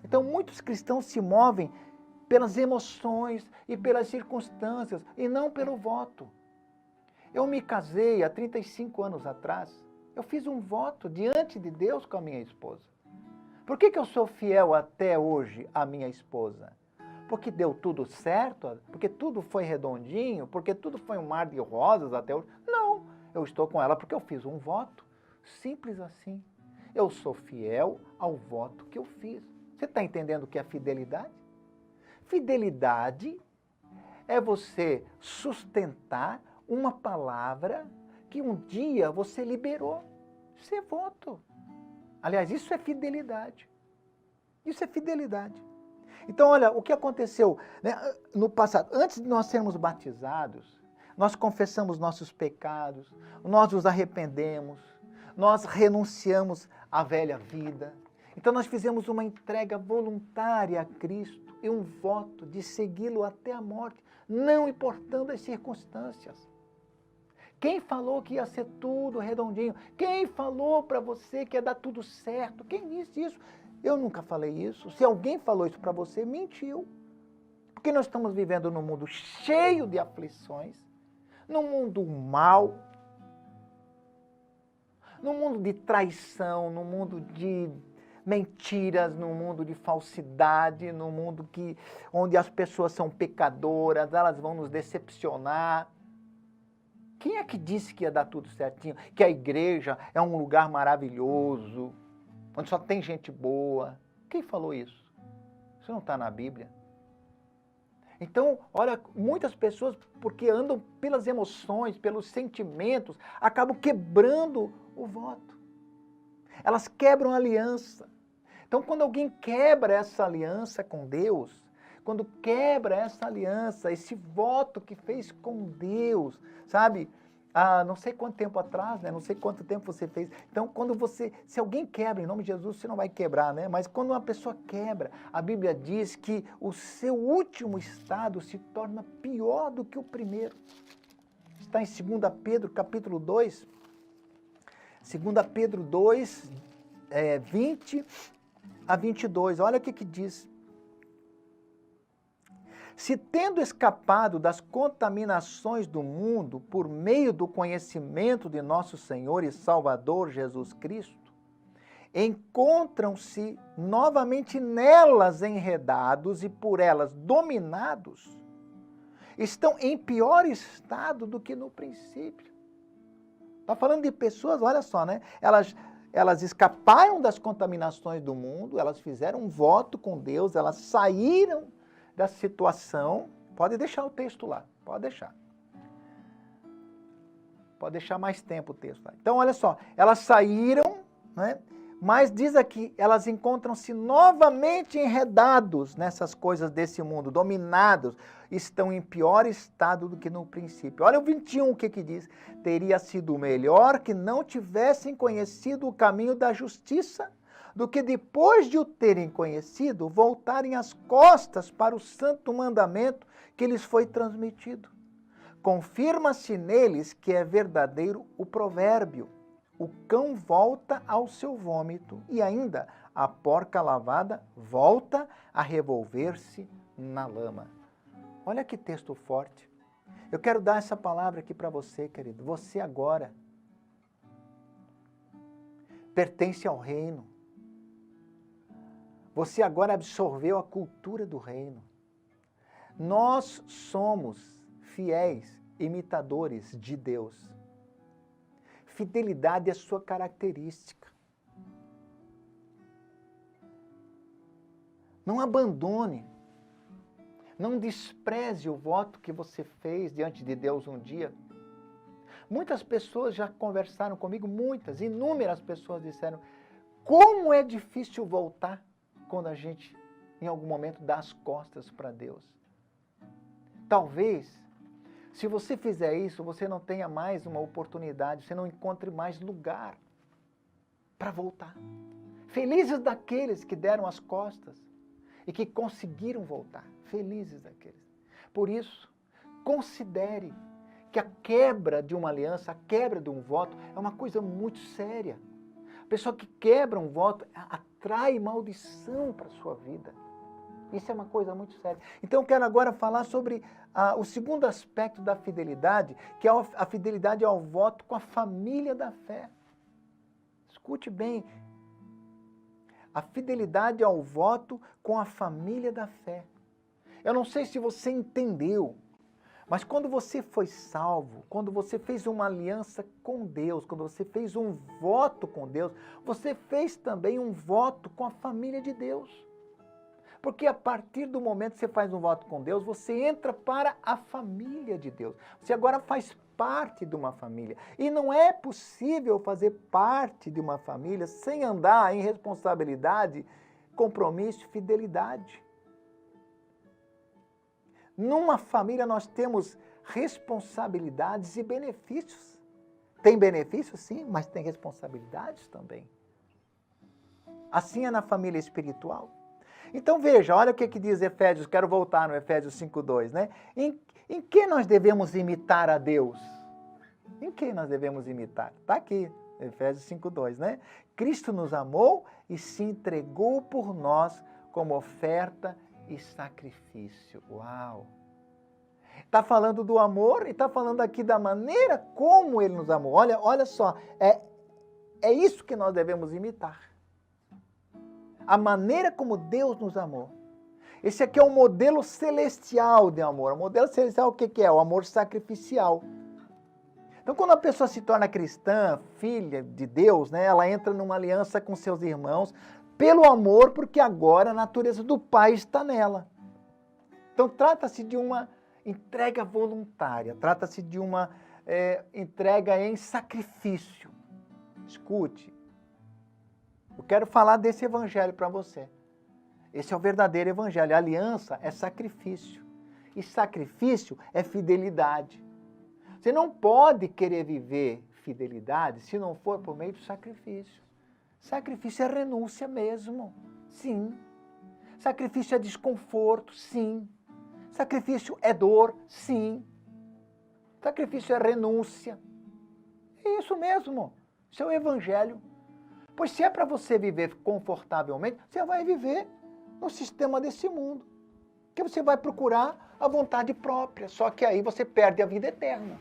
C: Então, muitos cristãos se movem pelas emoções e pelas circunstâncias e não pelo voto. Eu me casei há 35 anos atrás. Eu fiz um voto diante de Deus com a minha esposa. Por que eu sou fiel até hoje à minha esposa? Porque deu tudo certo? Porque tudo foi redondinho? Porque tudo foi um mar de rosas até hoje? Não, eu estou com ela porque eu fiz um voto. Simples assim. Eu sou fiel ao voto que eu fiz. Você está entendendo o que é fidelidade? Fidelidade é você sustentar uma palavra que um dia você liberou. Isso é voto. Aliás, isso é fidelidade. Isso é fidelidade. Então, olha, o que aconteceu, né, no passado, antes de nós sermos batizados, nós confessamos nossos pecados, nós nos arrependemos, nós renunciamos à velha vida. Então nós fizemos uma entrega voluntária a Cristo e um voto de segui-lo até a morte, não importando as circunstâncias. Quem falou que ia ser tudo redondinho? Quem falou para você que ia dar tudo certo? Quem disse isso? Eu nunca falei isso. Se alguém falou isso para você, mentiu. Porque nós estamos vivendo num mundo cheio de aflições, num mundo mau, num mundo de traição, num mundo de mentiras, num mundo de falsidade, num mundo onde as pessoas são pecadoras, elas vão nos decepcionar. Quem é que disse que ia dar tudo certinho? Que a igreja é um lugar maravilhoso, onde só tem gente boa. Quem falou isso? Isso não está na Bíblia. Então, olha, muitas pessoas, porque andam pelas emoções, pelos sentimentos, acabam quebrando o voto. Elas quebram a aliança. Então, quando alguém quebra essa aliança com Deus, quando quebra essa aliança, esse voto que fez com Deus, sabe? Não sei quanto tempo atrás, né? Não sei quanto tempo você fez. Então, se alguém quebra, em nome de Jesus, você não vai quebrar, né? Mas quando uma pessoa quebra, a Bíblia diz que o seu último estado se torna pior do que o primeiro. Está em 2 Pedro, capítulo 2. 2 Pedro 2, 20 a 22. Olha o que diz. Se tendo escapado das contaminações do mundo por meio do conhecimento de nosso Senhor e Salvador Jesus Cristo, encontram-se novamente nelas enredados e por elas dominados, estão em pior estado do que no princípio. Está falando de pessoas, olha só, né? Elas escaparam das contaminações do mundo, elas fizeram um voto com Deus, elas saíram da situação. Pode deixar o texto lá, pode deixar. Pode deixar mais tempo o texto lá. Então, olha só, elas saíram, né? Mas diz aqui, elas encontram-se novamente enredados nessas coisas desse mundo, dominados, estão em pior estado do que no princípio. Olha o 21, o que diz? Teria sido melhor que não tivessem conhecido o caminho da justiça, do que depois de o terem conhecido, voltarem as costas para o santo mandamento que lhes foi transmitido. Confirma-se neles que é verdadeiro o provérbio: o cão volta ao seu vômito, e ainda a porca lavada volta a revolver-se na lama. Olha que texto forte. Eu quero dar essa palavra aqui para você, querido. Você agora pertence ao reino. Você agora absorveu a cultura do reino. Nós somos fiéis imitadores de Deus. Fidelidade é sua característica. Não abandone. Não despreze o voto que você fez diante de Deus um dia. Muitas pessoas já conversaram comigo, inúmeras pessoas disseram: como é difícil voltar quando a gente, em algum momento, dá as costas para Deus. Talvez, se você fizer isso, você não tenha mais uma oportunidade, você não encontre mais lugar para voltar. Felizes daqueles que deram as costas e que conseguiram voltar. Felizes daqueles. Por isso, considere que a quebra de uma aliança, a quebra de um voto, é uma coisa muito séria. A pessoa que quebra um voto atrai maldição para a sua vida. Isso é uma coisa muito séria. Então eu quero agora falar sobre o segundo aspecto da fidelidade, que é a fidelidade ao voto com a família da fé. Escute bem. A fidelidade ao voto com a família da fé. Eu não sei se você entendeu, mas quando você foi salvo, quando você fez uma aliança com Deus, quando você fez um voto com Deus, você fez também um voto com a família de Deus. Porque a partir do momento que você faz um voto com Deus, você entra para a família de Deus. Você agora faz parte de uma família. E não é possível fazer parte de uma família sem andar em responsabilidade, compromisso e fidelidade. Numa família nós temos responsabilidades e benefícios. Tem benefícios, sim, mas tem responsabilidades também. Assim é na família espiritual. Então veja, olha o que diz Efésios, quero voltar no Efésios 5:2, né? Em que nós devemos imitar a Deus? Em que nós devemos imitar? Está aqui, Efésios 5:2, né? Cristo nos amou e se entregou por nós como oferta e sacrifício. Uau! Está falando do amor e está falando aqui da maneira como Ele nos amou. Olha só, é isso que nós devemos imitar. A maneira como Deus nos amou. Esse aqui é um modelo celestial de amor. O modelo celestial o que é? O amor sacrificial. Então, quando a pessoa se torna cristã, filha de Deus, né, ela entra numa aliança com seus irmãos pelo amor, porque agora a natureza do Pai está nela. Então, trata-se de uma entrega voluntária, trata-se de uma entrega em sacrifício. Escute, eu quero falar desse evangelho para você. Esse é o verdadeiro evangelho. A aliança é sacrifício. E sacrifício é fidelidade. Você não pode querer viver fidelidade se não for por meio do sacrifício. Sacrifício é renúncia mesmo. Sim. Sacrifício é desconforto. Sim. Sacrifício é dor. Sim. Sacrifício é renúncia. É isso mesmo. Isso é o evangelho. Pois se é para você viver confortavelmente, você vai viver no sistema desse mundo. Que você vai procurar a vontade própria. Só que aí você perde a vida eterna.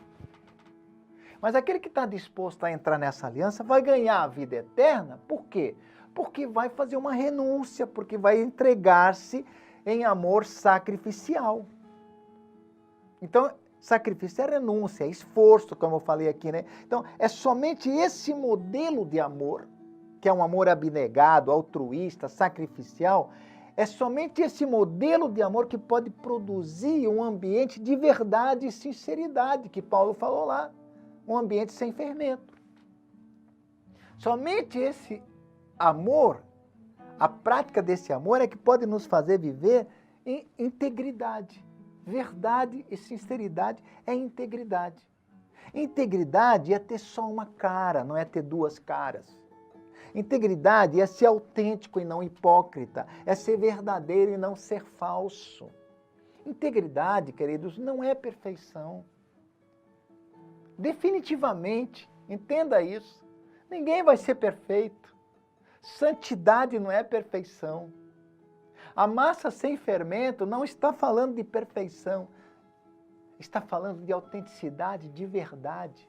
C: Mas aquele que está disposto a entrar nessa aliança vai ganhar a vida eterna. Por quê? Porque vai fazer uma renúncia, porque vai entregar-se em amor sacrificial. Então, sacrifício é renúncia, é esforço, como eu falei aqui, né? Então, é somente esse modelo de amor, que é um amor abnegado, altruísta, sacrificial, é somente esse modelo de amor que pode produzir um ambiente de verdade e sinceridade, que Paulo falou lá. Um ambiente sem fermento. Somente esse amor, a prática desse amor é que pode nos fazer viver em integridade. Verdade e sinceridade é integridade. Integridade é ter só uma cara, não é ter duas caras. Integridade é ser autêntico e não hipócrita, é ser verdadeiro e não ser falso. Integridade, queridos, não é perfeição. Definitivamente, entenda isso, ninguém vai ser perfeito. Santidade não é perfeição. A massa sem fermento não está falando de perfeição, está falando de autenticidade, de verdade.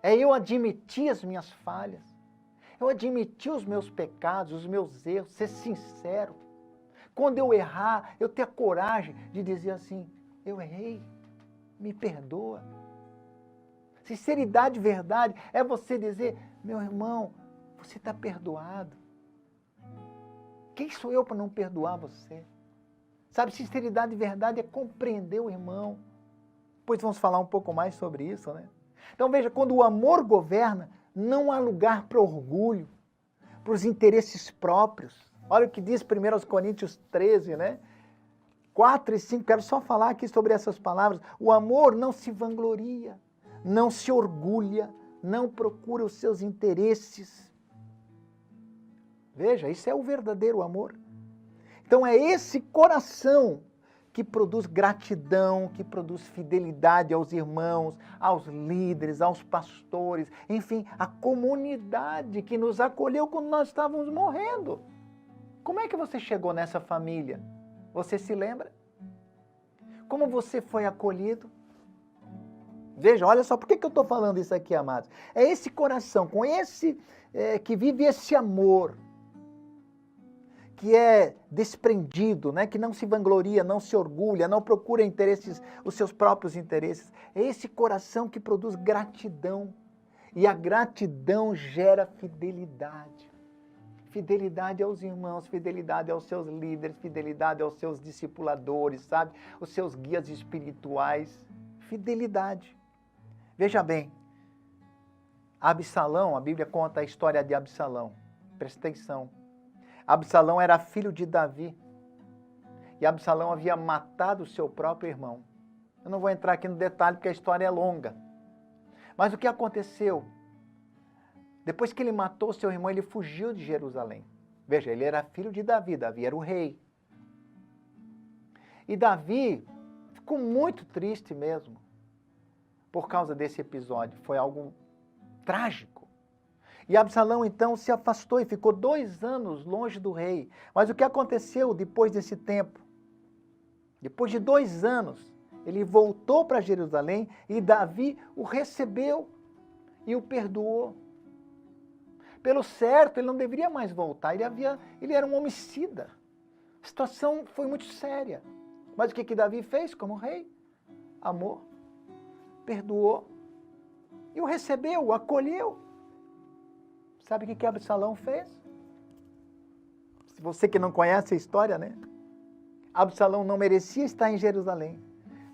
C: É eu admitir as minhas falhas, eu admitir os meus pecados, os meus erros, ser sincero. Quando eu errar, eu ter a coragem de dizer assim, eu errei, me perdoa. Sinceridade, verdade, é você dizer, meu irmão, você está perdoado. Quem sou eu para não perdoar você? Sabe, sinceridade e verdade é compreender o irmão. Depois vamos falar um pouco mais sobre isso, né? Então veja, quando o amor governa, não há lugar para orgulho, para os interesses próprios. Olha o que diz 1 Coríntios 13, né? 4 e 5, quero só falar aqui sobre essas palavras. O amor não se vangloria, não se orgulha, não procura os seus interesses. Veja, isso é o verdadeiro amor. Então é esse coração que produz gratidão, que produz fidelidade aos irmãos, aos líderes, aos pastores, enfim, a comunidade que nos acolheu quando nós estávamos morrendo. Como é que você chegou nessa família? Você se lembra? Como você foi acolhido? Veja, olha só, por que eu estou falando isso aqui, amados? É esse coração, com esse, que vive esse amor, que é desprendido, né? Que não se vangloria, não se orgulha, não procura interesses, os seus próprios interesses. É esse coração que produz gratidão. E a gratidão gera fidelidade. Fidelidade aos irmãos, fidelidade aos seus líderes, fidelidade aos seus discipuladores, sabe? Os seus guias espirituais. Fidelidade. Veja bem, Absalão, a Bíblia conta a história de Absalão. Presta atenção. Absalão era filho de Davi. E Absalão havia matado o seu próprio irmão. Eu não vou entrar aqui no detalhe porque a história é longa. Mas o que aconteceu? Depois que ele matou seu irmão, ele fugiu de Jerusalém. Veja, ele era filho de Davi, Davi era o rei. E Davi ficou muito triste mesmo por causa desse episódio. Foi algo trágico. E Absalão então se afastou e ficou 2 anos longe do rei. Mas o que aconteceu depois desse tempo? Depois de 2 anos, ele voltou para Jerusalém e Davi o recebeu e o perdoou. Pelo certo, ele não deveria mais voltar, ele era um homicida. A situação foi muito séria. Mas o que Davi fez como rei? Amor, perdoou e o recebeu, o acolheu. Sabe o que Absalão fez? Se você que não conhece a história, né? Absalão não merecia estar em Jerusalém,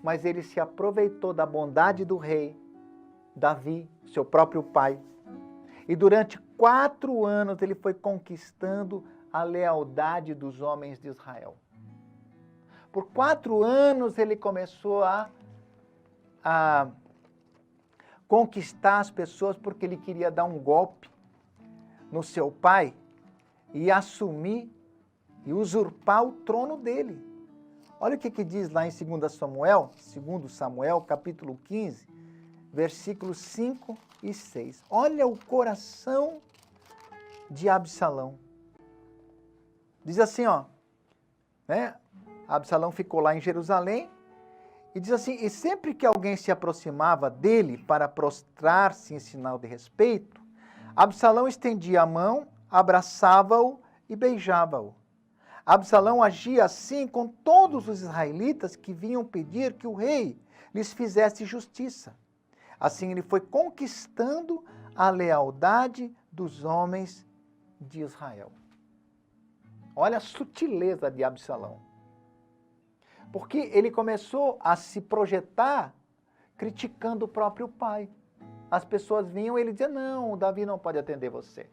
C: mas ele se aproveitou da bondade do rei Davi, seu próprio pai. E durante 4 anos ele foi conquistando a lealdade dos homens de Israel. Por 4 anos ele começou a conquistar as pessoas porque ele queria dar um golpe no seu pai e assumir e usurpar o trono dele. Olha o que diz lá em 2 Samuel, capítulo 15, versículos 5 e 6. Olha o coração de Absalão. Diz assim, né? Absalão ficou lá em Jerusalém e diz assim, e sempre que alguém se aproximava dele para prostrar-se em sinal de respeito, Absalão estendia a mão, abraçava-o e beijava-o. Absalão agia assim com todos os israelitas que vinham pedir que o rei lhes fizesse justiça. Assim ele foi conquistando a lealdade dos homens de Israel. Olha a sutileza de Absalão. Porque ele começou a se projetar criticando o próprio pai. As pessoas vinham e ele dizia, não, o Davi não pode atender você.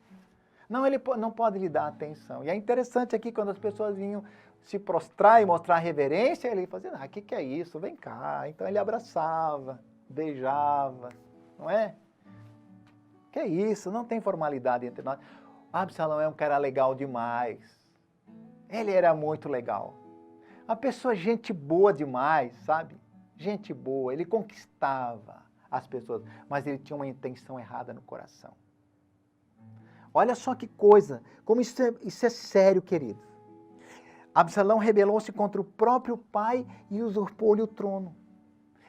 C: Não, ele não pode lhe dar atenção. E é interessante aqui, quando as pessoas vinham se prostrar e mostrar reverência, ele fazia, o que é isso? Vem cá. Então ele abraçava, beijava, não é? Que é isso? Não tem formalidade entre nós. Absalão é um cara legal demais. Ele era muito legal. Uma pessoa, gente boa demais, sabe? Gente boa. Ele conquistava as pessoas, mas ele tinha uma intenção errada no coração. Olha só que coisa, como isso é sério, querido. Absalão rebelou-se contra o próprio pai e usurpou-lhe o trono.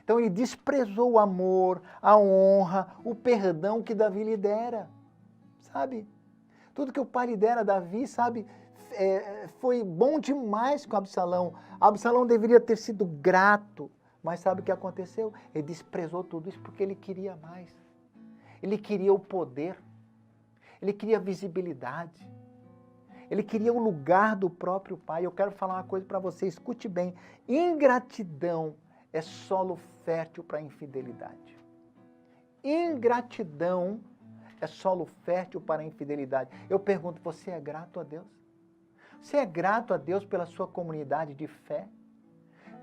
C: Então ele desprezou o amor, a honra, o perdão que Davi lhe dera. Sabe? Tudo que o pai lhe dera a Davi, sabe, foi bom demais com Absalão. Absalão deveria ter sido grato, mas sabe o que aconteceu? Ele desprezou tudo isso porque ele queria mais. Ele queria o poder. Ele queria visibilidade. Ele queria o lugar do próprio pai. Eu quero falar uma coisa para você, escute bem. Ingratidão é solo fértil para a infidelidade. Ingratidão é solo fértil para a infidelidade. Eu pergunto, você é grato a Deus? Você é grato a Deus pela sua comunidade de fé?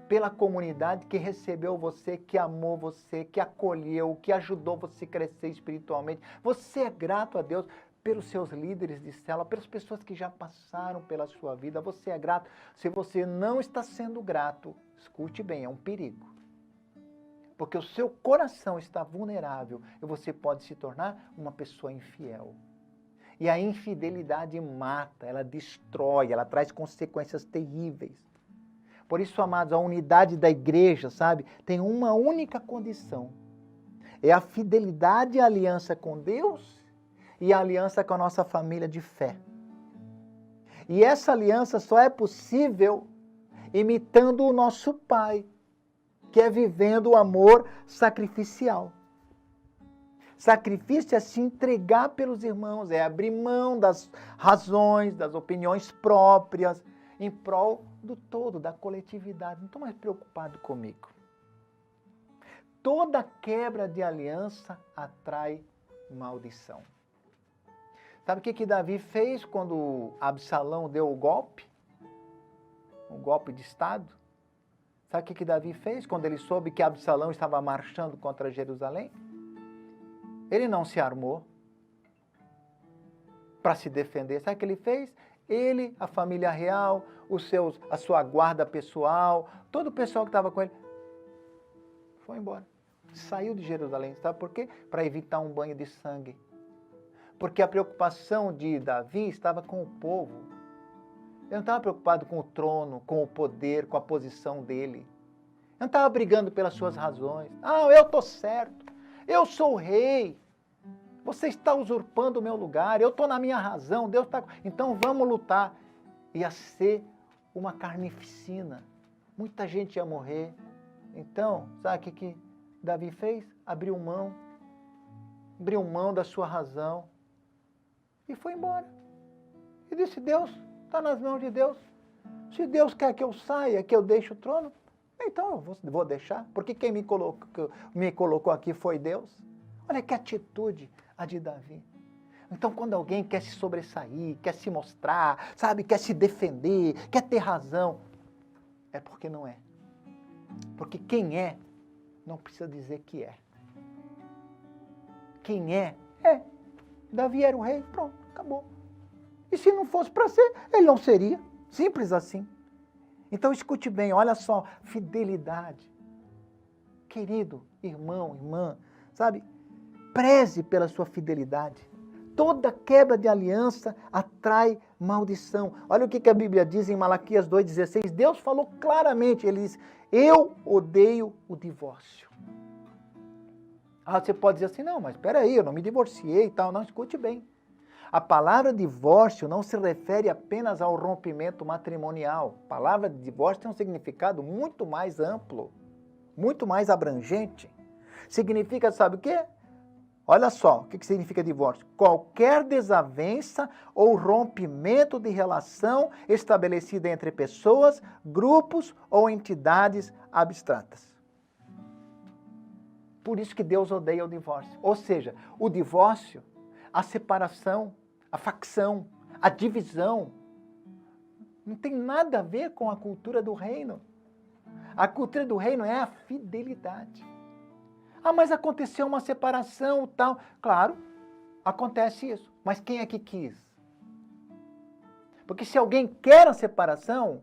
C: Pela comunidade que recebeu você, que amou você, que acolheu, que ajudou você a crescer espiritualmente? Você é grato a Deus pelos seus líderes de célula, pelas pessoas que já passaram pela sua vida? Você é grato? Se você não está sendo grato, escute bem, é um perigo. Porque o seu coração está vulnerável e você pode se tornar uma pessoa infiel. E a infidelidade mata, ela destrói, ela traz consequências terríveis. Por isso, amados, a unidade da igreja, sabe, tem uma única condição. É a fidelidade e a aliança com Deus e a aliança com a nossa família de fé. E essa aliança só é possível imitando o nosso Pai, que é vivendo o amor sacrificial. Sacrifício é se entregar pelos irmãos, é abrir mão das razões, das opiniões próprias, em prol do todo, da coletividade. Não estou mais preocupado comigo. Toda quebra de aliança atrai maldição. Sabe o que Davi fez quando Absalão deu o golpe? um golpe de Estado. Sabe o que Davi fez quando ele soube que Absalão estava marchando contra Jerusalém? Ele não se armou para se defender. Sabe o que ele fez? Ele, a família real, a sua guarda pessoal, todo o pessoal que estava com ele, foi embora. Saiu de Jerusalém. Sabe por quê? Para evitar um banho de sangue. Porque a preocupação de Davi estava com o povo. Ele não estava preocupado com o trono, com o poder, com a posição dele. Ele não estava brigando pelas suas razões. Ah, eu estou certo. Eu sou o rei. Você está usurpando o meu lugar. Eu estou na minha razão. Deus está... Então vamos lutar. Ia ser uma carnificina. Muita gente ia morrer. Então, sabe o que Davi fez? Abriu mão da sua razão e foi embora. E disse, Deus, está nas mãos de Deus. Se Deus quer que eu saia, que eu deixe o trono, então eu vou deixar, porque quem me colocou aqui foi Deus. Olha que atitude a de Davi. Então, quando alguém quer se sobressair, quer se mostrar, sabe, quer se defender, quer ter razão, é porque não é. Porque quem é, não precisa dizer que é. Quem é, é. Davi era o rei, pronto, acabou. E se não fosse para ser, ele não seria. Simples assim. Então escute bem, olha só, fidelidade. Querido irmão, irmã, sabe, preze pela sua fidelidade. Toda quebra de aliança atrai maldição. Olha o que a Bíblia diz em Malaquias 2,16. Deus falou claramente, ele diz, eu odeio o divórcio. Ah, você pode dizer assim, não, mas espera aí, eu não me divorciei e tal. Não, escute bem. A palavra divórcio não se refere apenas ao rompimento matrimonial. A palavra divórcio tem um significado muito mais amplo, muito mais abrangente. Significa, sabe o quê? Olha só, o que significa divórcio? Qualquer desavença ou rompimento de relação estabelecida entre pessoas, grupos ou entidades abstratas. Por isso que Deus odeia o divórcio. Ou seja, o divórcio, a separação, a facção, a divisão, não tem nada a ver com a cultura do reino. A cultura do reino é a fidelidade. Ah, mas aconteceu uma separação e tal. Claro, acontece isso. Mas quem é que quis? Porque se alguém quer a separação,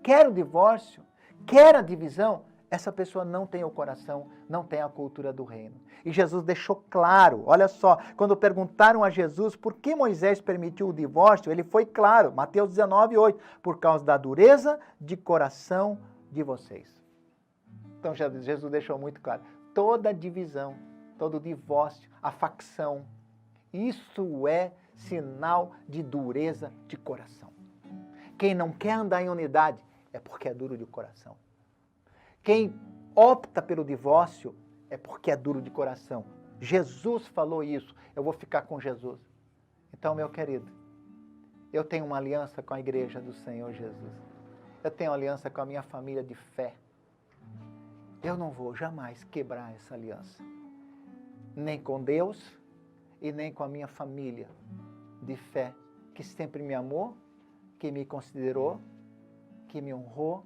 C: quer o divórcio, quer a divisão, essa pessoa não tem o coração, não tem a cultura do reino. E Jesus deixou claro, olha só, quando perguntaram a Jesus por que Moisés permitiu o divórcio, ele foi claro, Mateus 19:8, por causa da dureza de coração de vocês. Então Jesus deixou muito claro, toda divisão, todo divórcio, a facção, isso é sinal de dureza de coração. Quem não quer andar em unidade é porque é duro de coração. Quem opta pelo divórcio é porque é duro de coração. Jesus falou isso, eu vou ficar com Jesus. Então, meu querido, eu tenho uma aliança com a igreja do Senhor Jesus. Eu tenho uma aliança com a minha família de fé. Eu não vou jamais quebrar essa aliança. Nem com Deus e nem com a minha família de fé, que sempre me amou, que me considerou, que me honrou,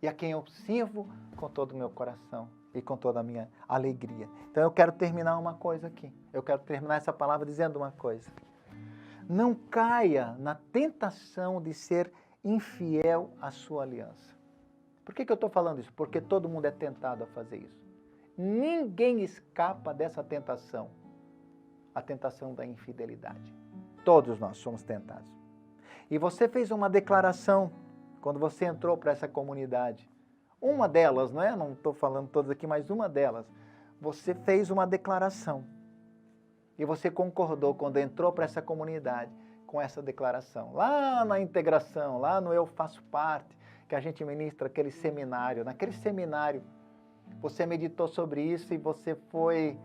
C: e a quem eu sirvo com todo o meu coração e com toda a minha alegria. Então eu quero terminar uma coisa aqui. Eu quero terminar essa palavra dizendo uma coisa. Não caia na tentação de ser infiel à sua aliança. Por que eu estou falando isso? Porque todo mundo é tentado a fazer isso. Ninguém escapa dessa tentação. A tentação da infidelidade. Todos nós somos tentados. E você fez uma declaração quando você entrou para essa comunidade. Uma delas, não é? Não estou falando todas aqui, mas uma delas. Você fez uma declaração. E você concordou quando entrou para essa comunidade com essa declaração. Lá na integração, lá no Eu Faço Parte, que a gente ministra aquele seminário. Naquele seminário, você meditou sobre isso e você foi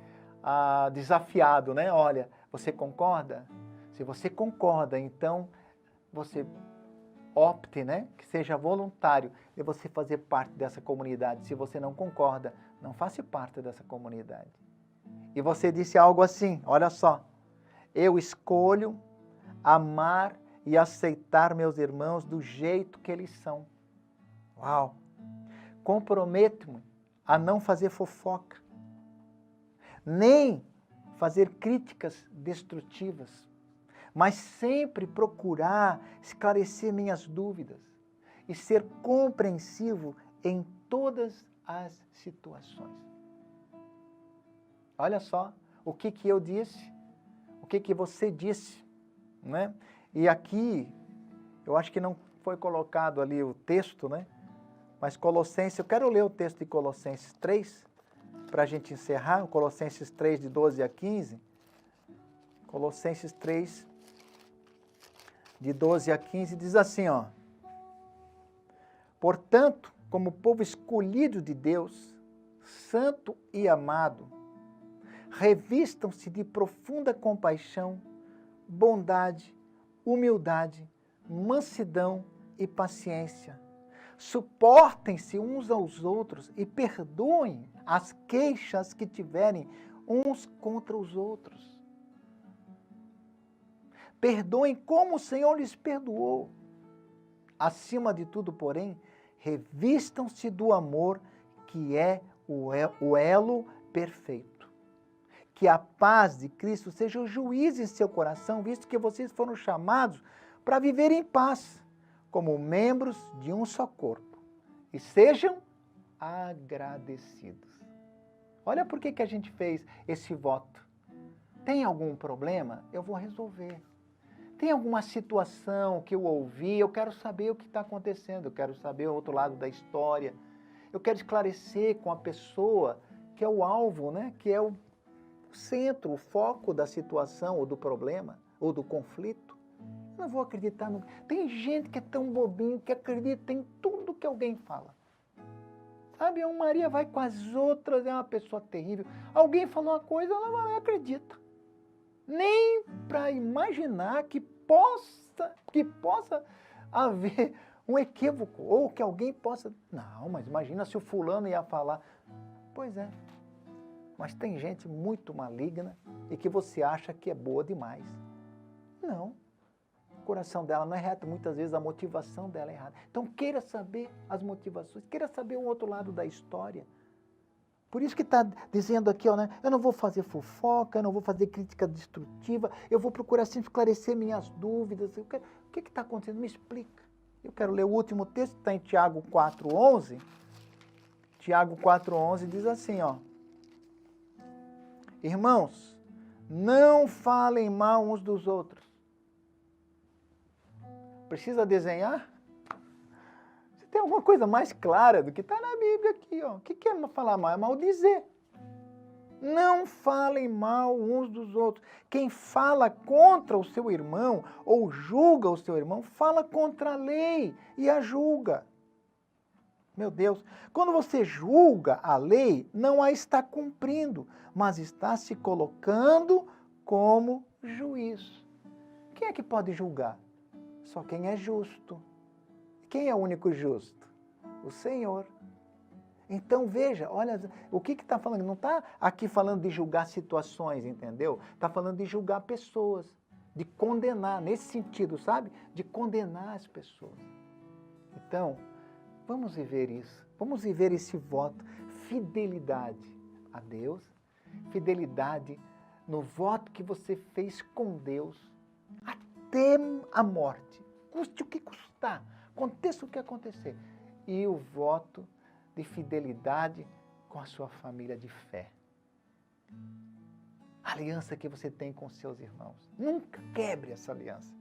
C: desafiado, né? Olha, você concorda? Se você concorda, então você opte, né? Que seja voluntário de você fazer parte dessa comunidade. Se você não concorda, não faça parte dessa comunidade. E você disse algo assim, olha só. Eu escolho amar e aceitar meus irmãos do jeito que eles são. Uau! Comprometo-me a não fazer fofoca, nem fazer críticas destrutivas, mas sempre procurar esclarecer minhas dúvidas e ser compreensivo em todas as situações. Olha só o que eu disse, o que você disse, né? E aqui, eu acho que não foi colocado ali o texto, né? Mas Colossenses, eu quero ler o texto de Colossenses 3, para a gente encerrar, Colossenses 3, de 12 a 15. Colossenses 3, de 12 a 15, diz assim, ó. Portanto, como povo escolhido de Deus, santo e amado, revistam-se de profunda compaixão, bondade, humildade, mansidão e paciência. Suportem-se uns aos outros e perdoem as queixas que tiverem uns contra os outros. Perdoem como o Senhor lhes perdoou. Acima de tudo, porém, revistam-se do amor, que é o elo perfeito. Que a paz de Cristo seja o juiz em seu coração, visto que vocês foram chamados para viver em paz, como membros de um só corpo, e sejam agradecidos. Olha por que a gente fez esse voto. Tem algum problema? Eu vou resolver. Tem alguma situação que eu ouvi, eu quero saber o que está acontecendo, eu quero saber o outro lado da história, eu quero esclarecer com a pessoa que é o alvo, né? Que é o centro, o foco da situação, ou do problema, ou do conflito. Eu não vou acreditar no... Tem gente que é tão bobinho que acredita em tudo que alguém fala. Sabe, a Maria vai com as outras, é uma pessoa terrível. Alguém falou uma coisa, ela vai lá e acredita. Nem para imaginar que possa haver um equívoco, ou que alguém possa... Não, mas imagina se o fulano ia falar. Pois é, mas tem gente muito maligna e que você acha que é boa demais. Não. O coração dela não é reto, muitas vezes a motivação dela é errada. Então queira saber as motivações, queira saber o outro lado da história. Por isso que está dizendo aqui, ó, né? Eu não vou fazer fofoca, eu não vou fazer crítica destrutiva, eu vou procurar sempre esclarecer minhas dúvidas. O que está acontecendo? Me explica. Eu quero ler o último texto, está em Tiago 4,11. Tiago 4,11 diz assim, ó. Irmãos, não falem mal uns dos outros. Precisa desenhar? Você tem alguma coisa mais clara do que está na Bíblia aqui, ó. O que é falar mal? É maldizer. Não falem mal uns dos outros. Quem fala contra o seu irmão ou julga o seu irmão, fala contra a lei e a julga. Meu Deus, quando você julga a lei, não a está cumprindo, mas está se colocando como juiz. Quem é que pode julgar? Só quem é justo. Quem é o único justo? O Senhor. Então veja, olha, o que está falando? Não está aqui falando de julgar situações, entendeu? Está falando de julgar pessoas, de condenar, nesse sentido, sabe? De condenar as pessoas. Então, vamos viver isso, vamos viver esse voto, fidelidade a Deus, fidelidade no voto que você fez com Deus, até a morte, custe o que custar, aconteça o que acontecer, e o voto de fidelidade com a sua família de fé. A aliança que você tem com seus irmãos, nunca quebre essa aliança.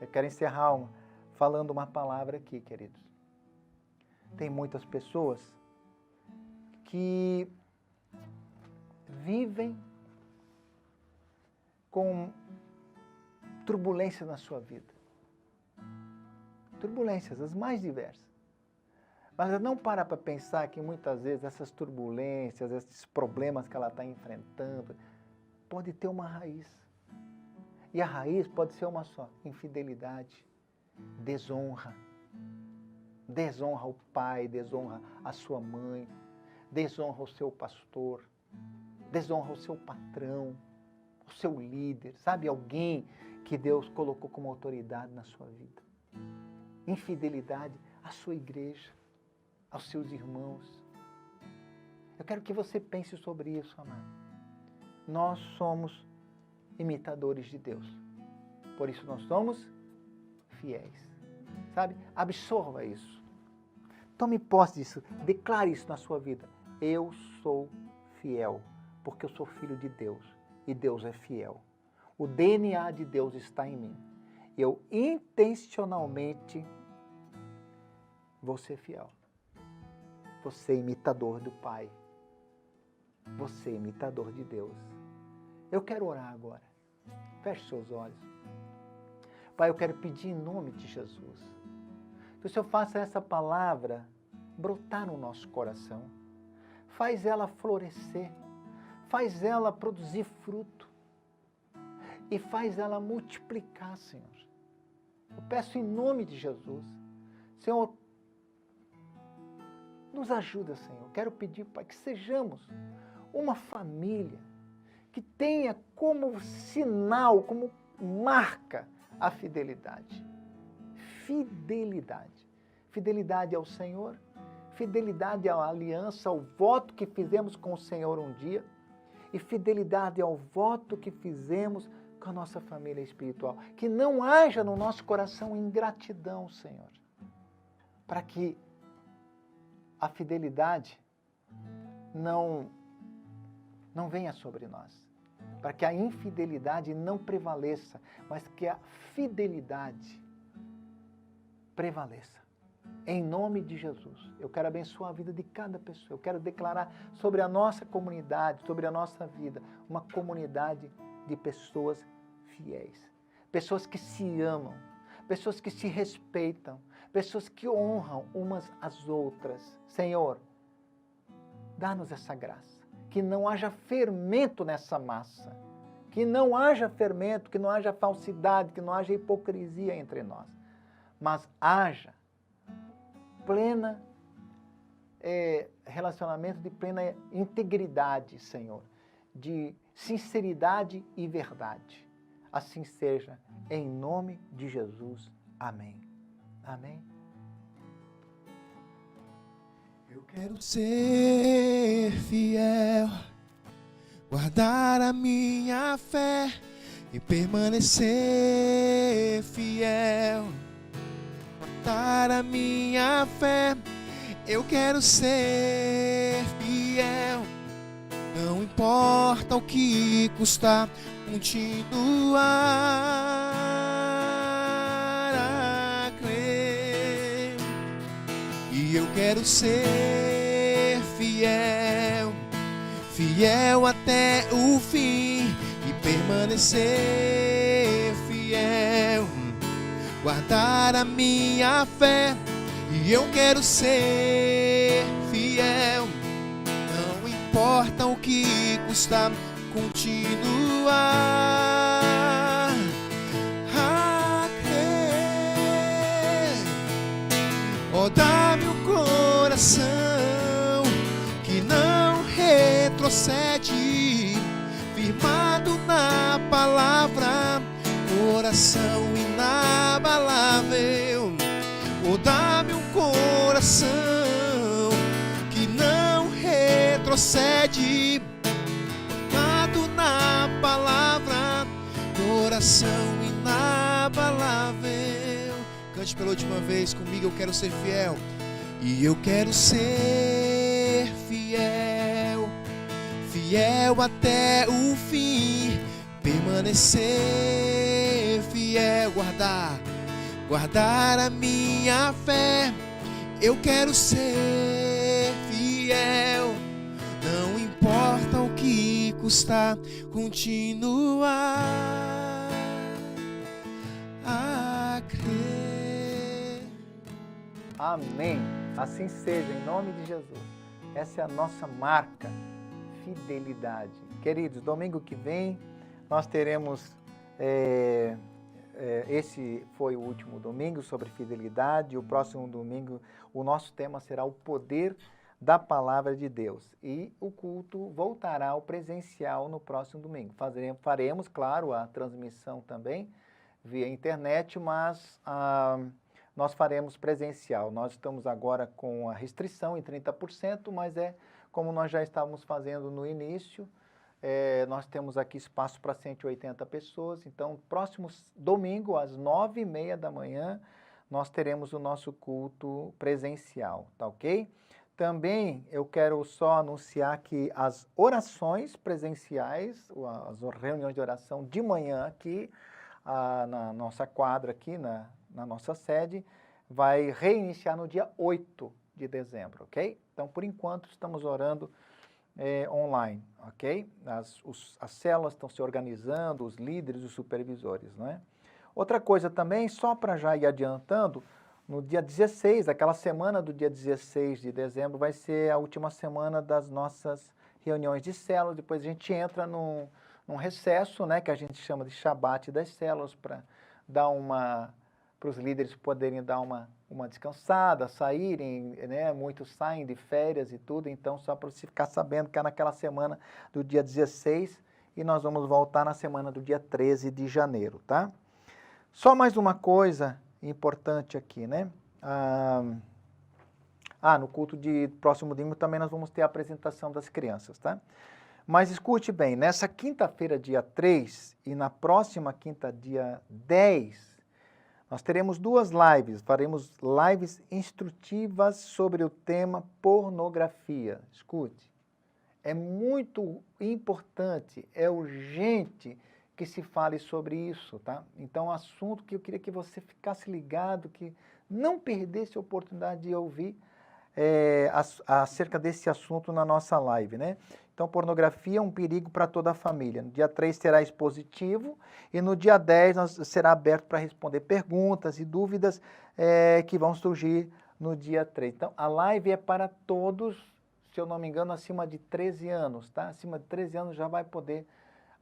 C: Eu quero encerrar falando uma palavra aqui, queridos. Tem muitas pessoas que vivem com turbulências na sua vida. Turbulências, as mais diversas. Mas ela não para pensar que muitas vezes essas turbulências, esses problemas que ela está enfrentando, pode ter uma raiz. E a raiz pode ser uma só: infidelidade, desonra. Desonra o pai, desonra a sua mãe, desonra o seu pastor, desonra o seu patrão, o seu líder, sabe? Alguém que Deus colocou como autoridade na sua vida. Infidelidade à sua igreja, aos seus irmãos. Eu quero que você pense sobre isso, amado. Nós somos imitadores de Deus. Por isso nós somos fiéis. Sabe? Absorva isso. Tome posse disso. Declare isso na sua vida. Eu sou fiel, porque eu sou filho de Deus. E Deus é fiel. O DNA de Deus está em mim. Eu intencionalmente vou ser fiel. Você é imitador do Pai. Você é imitador de Deus. Eu quero orar agora. Feche seus olhos. Pai, eu quero pedir em nome de Jesus que o Senhor faça essa palavra brotar no nosso coração. Faz ela florescer. Faz ela produzir fruto. E faz ela multiplicar, Senhor. Eu peço em nome de Jesus. Senhor, nos ajuda, Senhor. Quero pedir, Pai, que sejamos uma família que tenha como sinal, como marca a fidelidade. Fidelidade. Fidelidade ao Senhor, fidelidade à aliança, ao voto que fizemos com o Senhor um dia, e fidelidade ao voto que fizemos com a nossa família espiritual. Que não haja no nosso coração ingratidão, Senhor, para que a fidelidade não venha sobre nós, para que a infidelidade não prevaleça, mas que a fidelidade prevaleça. Em nome de Jesus, eu quero abençoar a vida de cada pessoa. Eu quero declarar sobre a nossa comunidade, sobre a nossa vida, uma comunidade de pessoas fiéis. Pessoas que se amam, pessoas que se respeitam, pessoas que honram umas às outras. Senhor, dá-nos essa graça. Que não haja fermento nessa massa. Que não haja fermento, que não haja falsidade, que não haja hipocrisia entre nós. Mas haja plena relacionamento de plena integridade, Senhor, de sinceridade e verdade. Assim seja, em nome de Jesus. Amém. Amém.
B: Eu quero ser fiel, guardar a minha fé e permanecer fiel. Guardar a minha fé, eu quero ser fiel. Não importa o que custar, continuar a crer. E eu quero ser fiel, fiel até o fim e permanecer fiel. Guardar a minha fé e eu quero ser fiel. Não importa o que custar, continuar a crer. Oh, dá-me um coração que não retrocede, firmado na palavra, coração inabalável. Oh, dá-me um coração que não retrocede, firmado na palavra, coração inabalável. Cante pela última vez comigo. Eu quero ser fiel. E eu quero ser fiel, fiel até o fim, permanecer fiel, guardar a minha fé. Eu quero ser fiel, não importa o que custar, continuar a crer.
C: Amém. Assim seja, em nome de Jesus. Essa é a nossa marca, fidelidade. Queridos, domingo que vem nós teremos, esse foi o último domingo sobre fidelidade. O próximo domingo o nosso tema será o poder da palavra de Deus. E o culto voltará ao presencial no próximo domingo. Faremos, claro, a transmissão também via internet, mas nós faremos presencial. Nós estamos agora com a restrição em 30%, mas como nós já estávamos fazendo no início, nós temos aqui espaço para 180 pessoas. Então, próximo domingo, às 9h30 da manhã, nós teremos o nosso culto presencial, tá ok? Também eu quero só anunciar que as orações presenciais, as reuniões de oração de manhã aqui, na nossa quadra aqui, na nossa sede, vai reiniciar no dia 8 de dezembro, ok? Então, por enquanto, estamos orando online, ok? As células estão se organizando, os líderes, os supervisores, não é? Outra coisa também, só para já ir adiantando, no dia 16, aquela semana do dia 16 de dezembro, vai ser a última semana das nossas reuniões de células. Depois a gente entra num recesso, né, que a gente chama de Shabat das células, para os líderes poderem dar uma descansada, saírem, né, muitos saem de férias e tudo, então só para você ficar sabendo que é naquela semana do dia 16 e nós vamos voltar na semana do dia 13 de janeiro, tá? Só mais uma coisa importante aqui, né? No culto de próximo domingo também nós vamos ter a apresentação das crianças, tá? Mas escute bem, nessa quinta-feira, dia 3, e na próxima quinta, dia 10, nós teremos 2 lives, faremos lives instrutivas sobre o tema pornografia. Escute, é muito importante, é urgente que se fale sobre isso, tá? Então, é um assunto que eu queria que você ficasse ligado, que não perdesse a oportunidade de ouvir acerca desse assunto na nossa live, né? Então, pornografia é um perigo para toda a família. No dia 3 será expositivo e no dia 10 será aberto para responder perguntas e dúvidas que vão surgir no dia 3. Então, a live é para todos, se eu não me engano, acima de 13 anos, tá? Acima de 13 anos já vai poder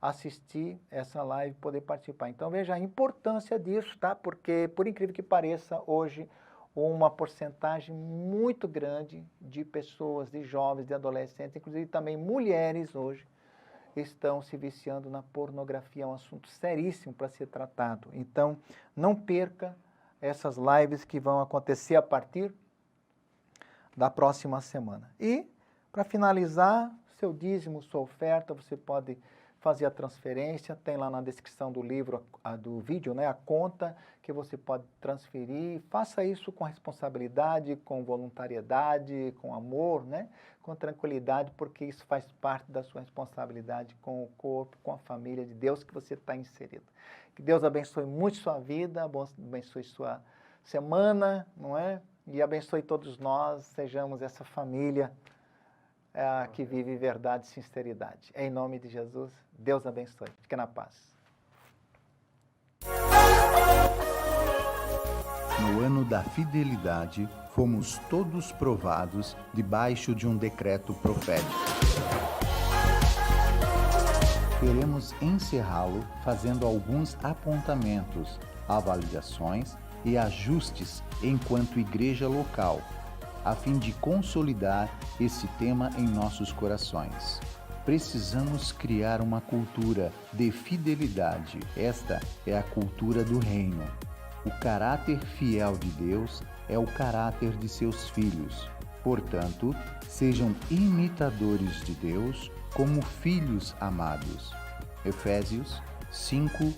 C: assistir essa live, poder participar. Então, veja a importância disso, tá? Porque, por incrível que pareça, hoje, uma porcentagem muito grande de pessoas, de jovens, de adolescentes, inclusive também mulheres hoje, estão se viciando na pornografia. É um assunto seríssimo para ser tratado. Então, não perca essas lives que vão acontecer a partir da próxima semana. E, para finalizar, seu dízimo, sua oferta, você pode fazer a transferência, tem lá na descrição do livro, do vídeo, né, a conta que você pode transferir. Faça isso com responsabilidade, com voluntariedade, com amor, né, com tranquilidade, porque isso faz parte da sua responsabilidade com o corpo, com a família de Deus que você está inserido. Que Deus abençoe muito sua vida, abençoe sua semana, não é? E abençoe todos nós, sejamos essa família que vive verdade e sinceridade. Em nome de Jesus, Deus abençoe. Fique na paz.
A: No ano da fidelidade, fomos todos provados debaixo de um decreto profético. Queremos encerrá-lo fazendo alguns apontamentos, avaliações e ajustes enquanto igreja local, a fim de consolidar esse tema em nossos corações. Precisamos criar uma cultura de fidelidade. Esta é a cultura do reino. O caráter fiel de Deus é o caráter de seus filhos. Portanto, sejam imitadores de Deus como filhos amados. Efésios 5:1.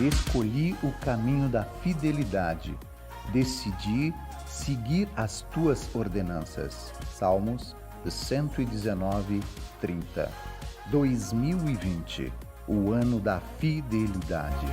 A: Escolhi o caminho da fidelidade. Decidi seguir as tuas ordenanças. Salmos 119:30. 2020, o ano da fidelidade.